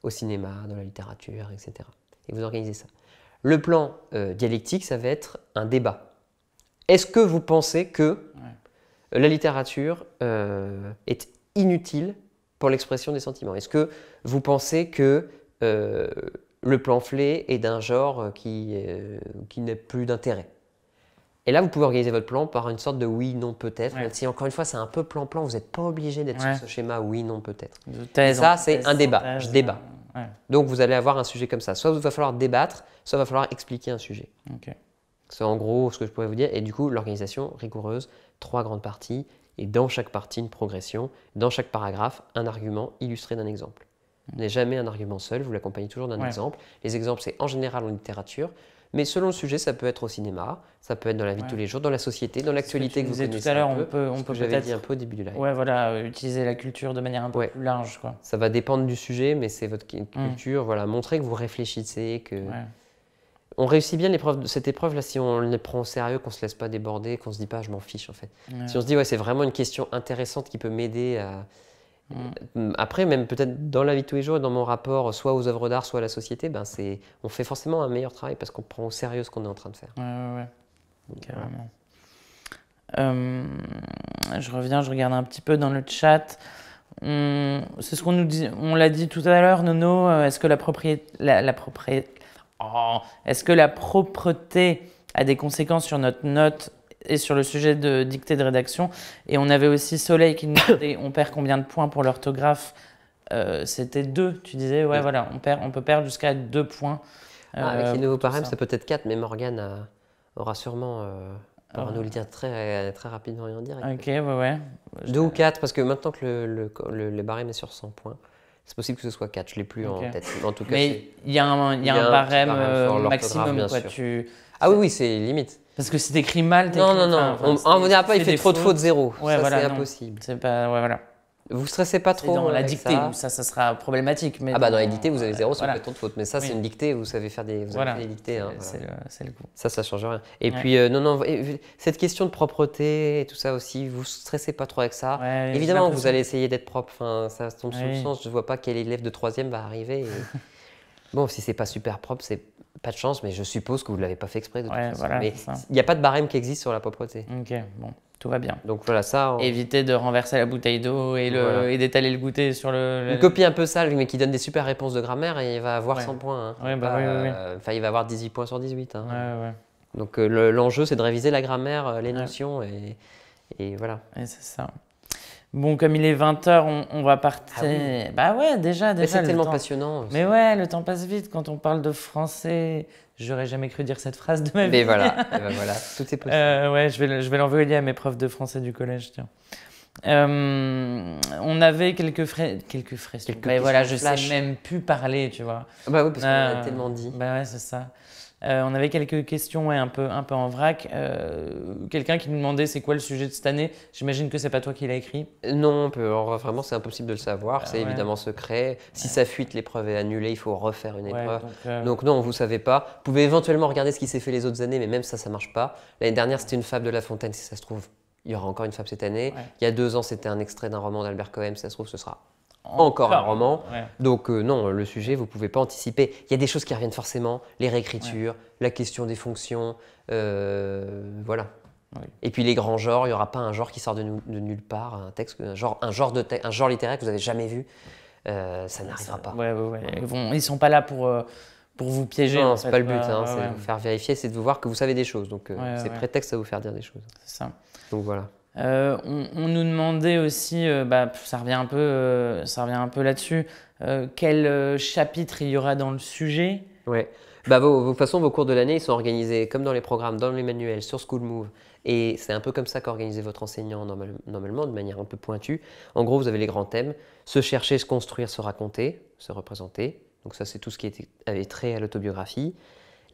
Au cinéma, dans la littérature, etc. Et vous organisez ça. Le plan dialectique, ça va être un débat. Est-ce que vous pensez que la littérature est inutile pour l'expression des sentiments? Est-ce que vous pensez que le pamphlet est d'un genre qui n'a plus d'intérêt? Et là, vous pouvez organiser votre plan par une sorte de oui, non, peut-être. Même si, encore une fois, c'est un peu plan-plan, vous n'êtes pas obligé d'être sur ce schéma oui, non, peut-être. Et ça, c'est un débat. Je débat. Donc, vous allez avoir un sujet comme ça. Soit il va falloir débattre, soit il va falloir expliquer un sujet. Okay. C'est en gros ce que je pourrais vous dire. Et du coup, l'organisation rigoureuse, 3 grandes parties, et dans chaque partie, une progression. Dans chaque paragraphe, un argument illustré d'un exemple. Vous n'avez jamais un argument seul, vous l'accompagnez toujours d'un exemple. Les exemples, c'est en général en littérature. Mais selon le sujet, ça peut être au cinéma, ça peut être dans la vie de tous les jours, dans la société, dans l'actualité que vous connaissez tout à l'heure, un peu. On peut j'avais peut-être dit un peu au début du live. Ouais, voilà, utiliser la culture de manière un peu plus large, quoi. Ça va dépendre du sujet, mais c'est votre culture. Voilà, montrer que vous réfléchissez, que on réussit bien cette épreuve là si on les prend au sérieux, qu'on se laisse pas déborder, qu'on se dit pas je m'en fiche en fait. Si on se dit c'est vraiment une question intéressante qui peut m'aider à après, même peut-être dans la vie de tous les jours et dans mon rapport soit aux œuvres d'art, soit à la société, on fait forcément un meilleur travail parce qu'on prend au sérieux ce qu'on est en train de faire. Ouais. Carrément. Je reviens, je regarde un petit peu dans le chat. C'est ce qu'on nous dit, on l'a dit tout à l'heure, Nono, est-ce que est-ce que la propreté a des conséquences sur notre note et sur le sujet de dictée de rédaction? Et on avait aussi Soleil qui nous disait on perd combien de points pour l'orthographe? C'était 2, tu disais, voilà, on peut perdre jusqu'à 2 points. Avec les nouveaux barèmes, ça peut être 4, mais Morgane aura sûrement pourra nous le dire très, très rapidement et en direct. Ok, ouais. 2 ou 4, parce que maintenant que le barème est sur 100 points, c'est possible que ce soit 4, je ne l'ai plus en tête. En tout cas, mais il y a un barème maximum, quoi. Ah oui, c'est limite. Parce que si t'écris mal, non. On ne dira pas, il fait trop de fautes, 0. Ça, c'est impossible. C'est pas, voilà. Vous stressez pas trop dans la dictée, ça sera problématique. Mais dans la dictée, vous avez 0 si vous faites trop de fautes. Mais ça, c'est une dictée, vous savez faire des dictées. C'est le coup. Ça change rien. Et puis, cette question de propreté et tout ça aussi, vous stressez pas trop avec ça. Évidemment, vous allez essayer d'être propre. Enfin, ça tombe sous le sens. Je ne vois pas quel élève de 3e va arriver. Bon, si c'est pas super propre, c'est pas de chance, mais je suppose que vous ne l'avez pas fait exprès de toute façon. Voilà, mais il n'y a pas de barème qui existe sur la propreté. Ok, bon, tout va bien. Donc voilà, ça. Éviter de renverser la bouteille d'eau et d'étaler le goûter sur Une copie un peu sale, mais qui donne des super réponses de grammaire, et il va avoir 100 points. Hein. Enfin, il va avoir 18 points sur 18. Hein. Donc l'enjeu, c'est de réviser la grammaire, les notions, et voilà. Et c'est ça. Bon, comme il est 20h, on va partir. Ah oui. Bah ouais, déjà. Mais c'est tellement passionnant. Mais ouais, le temps passe vite quand on parle de français. J'aurais jamais cru dire cette phrase de ma vie. Mais voilà, tout est possible. Je vais l'envoyer à mes profs de français du collège, tiens. On avait quelques frais. Mais voilà, je sais même plus parler, tu vois. Bah oui, parce qu'on a tellement dit. Bah ouais, c'est ça. On avait quelques questions un peu en vrac. Quelqu'un qui nous demandait c'est quoi le sujet de cette année. J'imagine que c'est pas toi qui l'as écrit. Non, vraiment c'est impossible de le savoir. C'est évidemment secret. Si ça fuite, l'épreuve est annulée. Il faut refaire une épreuve. Donc non, vous savez pas. Vous pouvez éventuellement regarder ce qui s'est fait les autres années, mais même ça marche pas. L'année dernière, c'était une fable de La Fontaine. Si ça se trouve, il y aura encore une fable cette année. Il y a 2 ans, c'était un extrait d'un roman d'Albert Cohen. Si ça se trouve, ce sera encore un roman. Donc non, le sujet, vous ne pouvez pas anticiper. Il y a des choses qui reviennent forcément, les réécritures, la question des fonctions, voilà. Et puis les grands genres, il n'y aura pas un genre qui sort de nulle part, un texte, un genre littéraire que vous n'avez jamais vu, ça n'arrivera pas. Ils ne sont pas là pour vous piéger. Non, ce n'est pas le but, c'est de vous faire vérifier, c'est de vous voir que vous savez des choses. Donc c'est prétexte à vous faire dire des choses. C'est ça. Donc voilà. On nous demandait aussi, ça revient un peu là-dessus, quel chapitre il y aura dans le sujet. Ouais. De toute façon, vos cours de l'année, ils sont organisés comme dans les programmes, dans les manuels, sur School Move. Et c'est un peu comme ça qu'organisait votre enseignant normalement, de manière un peu pointue. En gros, vous avez les grands thèmes, se chercher, se construire, se raconter, se représenter. Donc ça, c'est tout ce qui avait trait à l'autobiographie.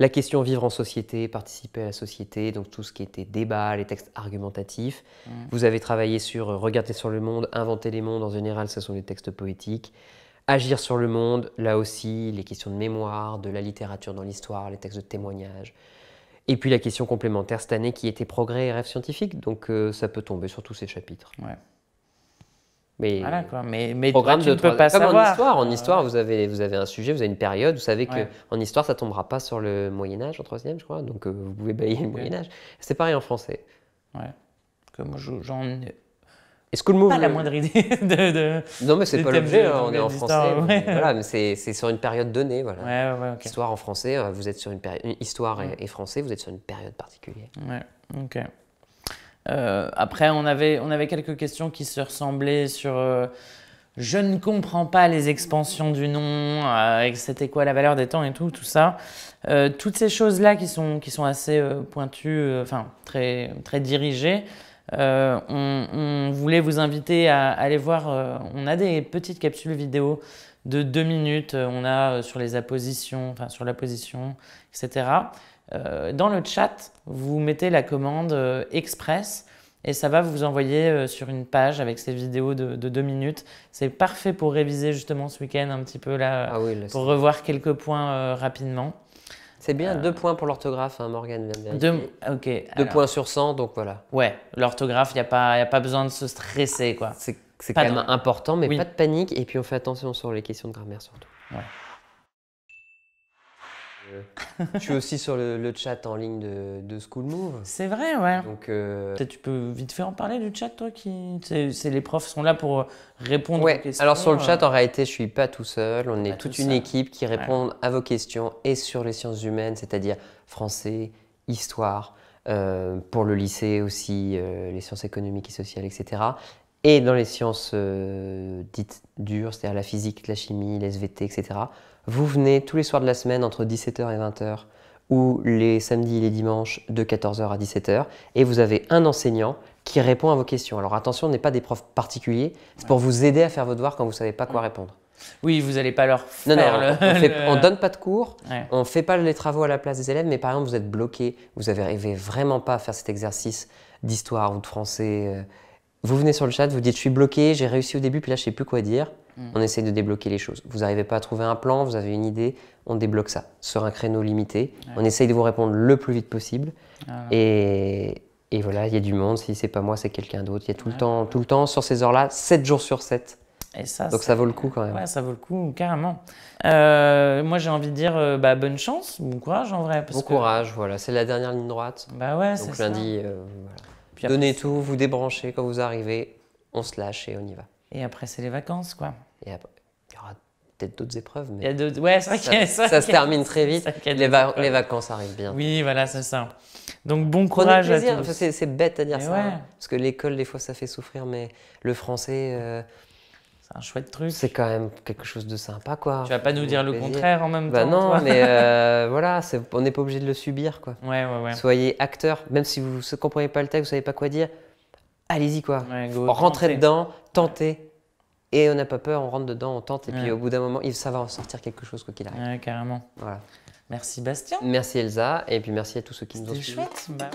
La question vivre en société, participer à la société, donc tout ce qui était débat, les textes argumentatifs. Vous avez travaillé sur regarder sur le monde, inventer les mondes, en général ce sont les textes poétiques. Agir sur le monde, là aussi les questions de mémoire, de la littérature dans l'histoire, les textes de témoignage. Et puis la question complémentaire cette année qui était progrès et rêve scientifique, donc ça peut tomber sur tous ces chapitres. Ouais. Mais Voilà quoi, mais programme toi, tu de ne peux pas comme savoir. en histoire vous avez un sujet, vous avez une période, vous savez Ouais. qu'en histoire ça tombera pas sur le Moyen-Âge en troisième je crois, donc vous pouvez balayer le Moyen-Âge. C'est pareil en français. Ouais. Comme j'en ai Et School Move, pas la moindre idée de non mais c'est des pas thèmes l'objet, de hein, on est en d'histoire, français, ouais. voilà, mais c'est sur une période donnée, voilà. Ouais, ok. Histoire en français, vous êtes sur une période, histoire et français, vous êtes sur une période particulière. Ouais, ok. Après, on avait quelques questions qui se ressemblaient sur je ne comprends pas les expansions du nom, c'était quoi la valeur des temps et tout ça. Toutes ces choses-là qui sont assez pointues, enfin très, très dirigées, on voulait vous inviter à aller voir, on a des petites capsules vidéo de 2 minutes, on a sur les appositions, enfin sur la position, etc. Dans le chat, vous mettez la commande Express et ça va vous envoyer sur une page avec ces vidéos de 2 minutes. C'est parfait pour réviser justement ce week-end un petit peu là, Ah oui, là, pour revoir quelques points rapidement. c'est bien, 2 points pour l'orthographe, hein, Morgane vient de vérifier. Ok. 2 points sur 100, donc voilà. Ouais, l'orthographe, il n'y a pas besoin de se stresser quoi. C'est Pas quand même important, mais Oui. pas de panique, et puis on fait attention sur les questions de grammaire surtout. Ouais. Je suis aussi sur le chat en ligne de School Move. C'est vrai, ouais. Donc, Peut-être tu peux vite fait en parler du chat, toi qui. Les profs sont là pour répondre aux ouais, questions. alors sur le chat, en réalité, je suis pas tout seul. On est Pas toute tout une seul. équipe qui répond à vos questions et sur les sciences humaines, c'est-à-dire français, histoire, pour le lycée aussi, les sciences économiques et sociales, etc. Et dans les sciences dites dures, c'est-à-dire la physique, la chimie, les SVT, etc. Vous venez tous les soirs de la semaine entre 17h et 20h ou les samedis et les dimanches de 14h à 17h et vous avez un enseignant qui répond à vos questions. Alors attention, on n'est pas des profs particuliers, c'est pour vous aider à faire vos devoirs quand vous ne savez pas quoi répondre. Oui, vous n'allez pas leur Non, faire on ne donne pas de cours, Ouais. on ne fait pas les travaux à la place des élèves, mais par exemple, vous êtes bloqué, vous n'arrivez vraiment pas à faire cet exercice d'histoire ou de français. Vous venez sur le chat, vous dites « je suis bloqué, j'ai réussi au début, puis là, je ne sais plus quoi dire ». On essaie de débloquer les choses. Vous n'arrivez pas à trouver un plan, vous avez une idée, on débloque ça sur un créneau limité. Ouais. On essaye de vous répondre le plus vite possible. Voilà. Et voilà, il y a du monde. Si ce n'est pas moi, c'est quelqu'un d'autre. Il y a tout le temps sur ces heures-là, 7 jours sur 7. Et ça, donc ça vaut le coup quand même. Ouais, ça vaut le coup, carrément. Moi, j'ai envie de dire bonne chance, bon courage en vrai. Bon courage, voilà. C'est la dernière ligne droite. Bah ouais, c'est donc ça. lundi, voilà. Puis après, Donnez tout, vous débranchez quand vous arrivez, on se lâche et on y va. Et après, c'est les vacances, quoi. Et après, il y aura peut-être d'autres épreuves, Il y a mais ouais, c'est vrai qu'il y a ça se termine très vite. c'est vrai qu'il y a Les d'autres épreuves. vacances arrivent bien. Oui, voilà, c'est ça. Donc, bon Prenez courage à plaisir. tous. Enfin, c'est bête à dire Mais ça, ouais. hein, parce que l'école, des fois, ça fait souffrir, mais le français, C'est un chouette truc. c'est quand même quelque chose de sympa, quoi. Tu vas pas nous dire le Plaisir. contraire en même Bah temps, non, toi. mais voilà, on n'est pas obligé de le subir, quoi. Ouais. Soyez acteur, même si vous ne comprenez pas le texte, vous savez pas quoi dire, allez-y, quoi. Ouais, go, Rentrez tentez. dedans, tentez. Et on n'a pas peur, on rentre dedans, on tente, et puis Ouais. au bout d'un moment, ça va en sortir quelque chose, quoi qu'il arrive. Ouais, carrément. Voilà. Merci, Bastien. Merci Elsa, et puis merci à tous ceux qui nous ont C'était suivis. chouette. Bah.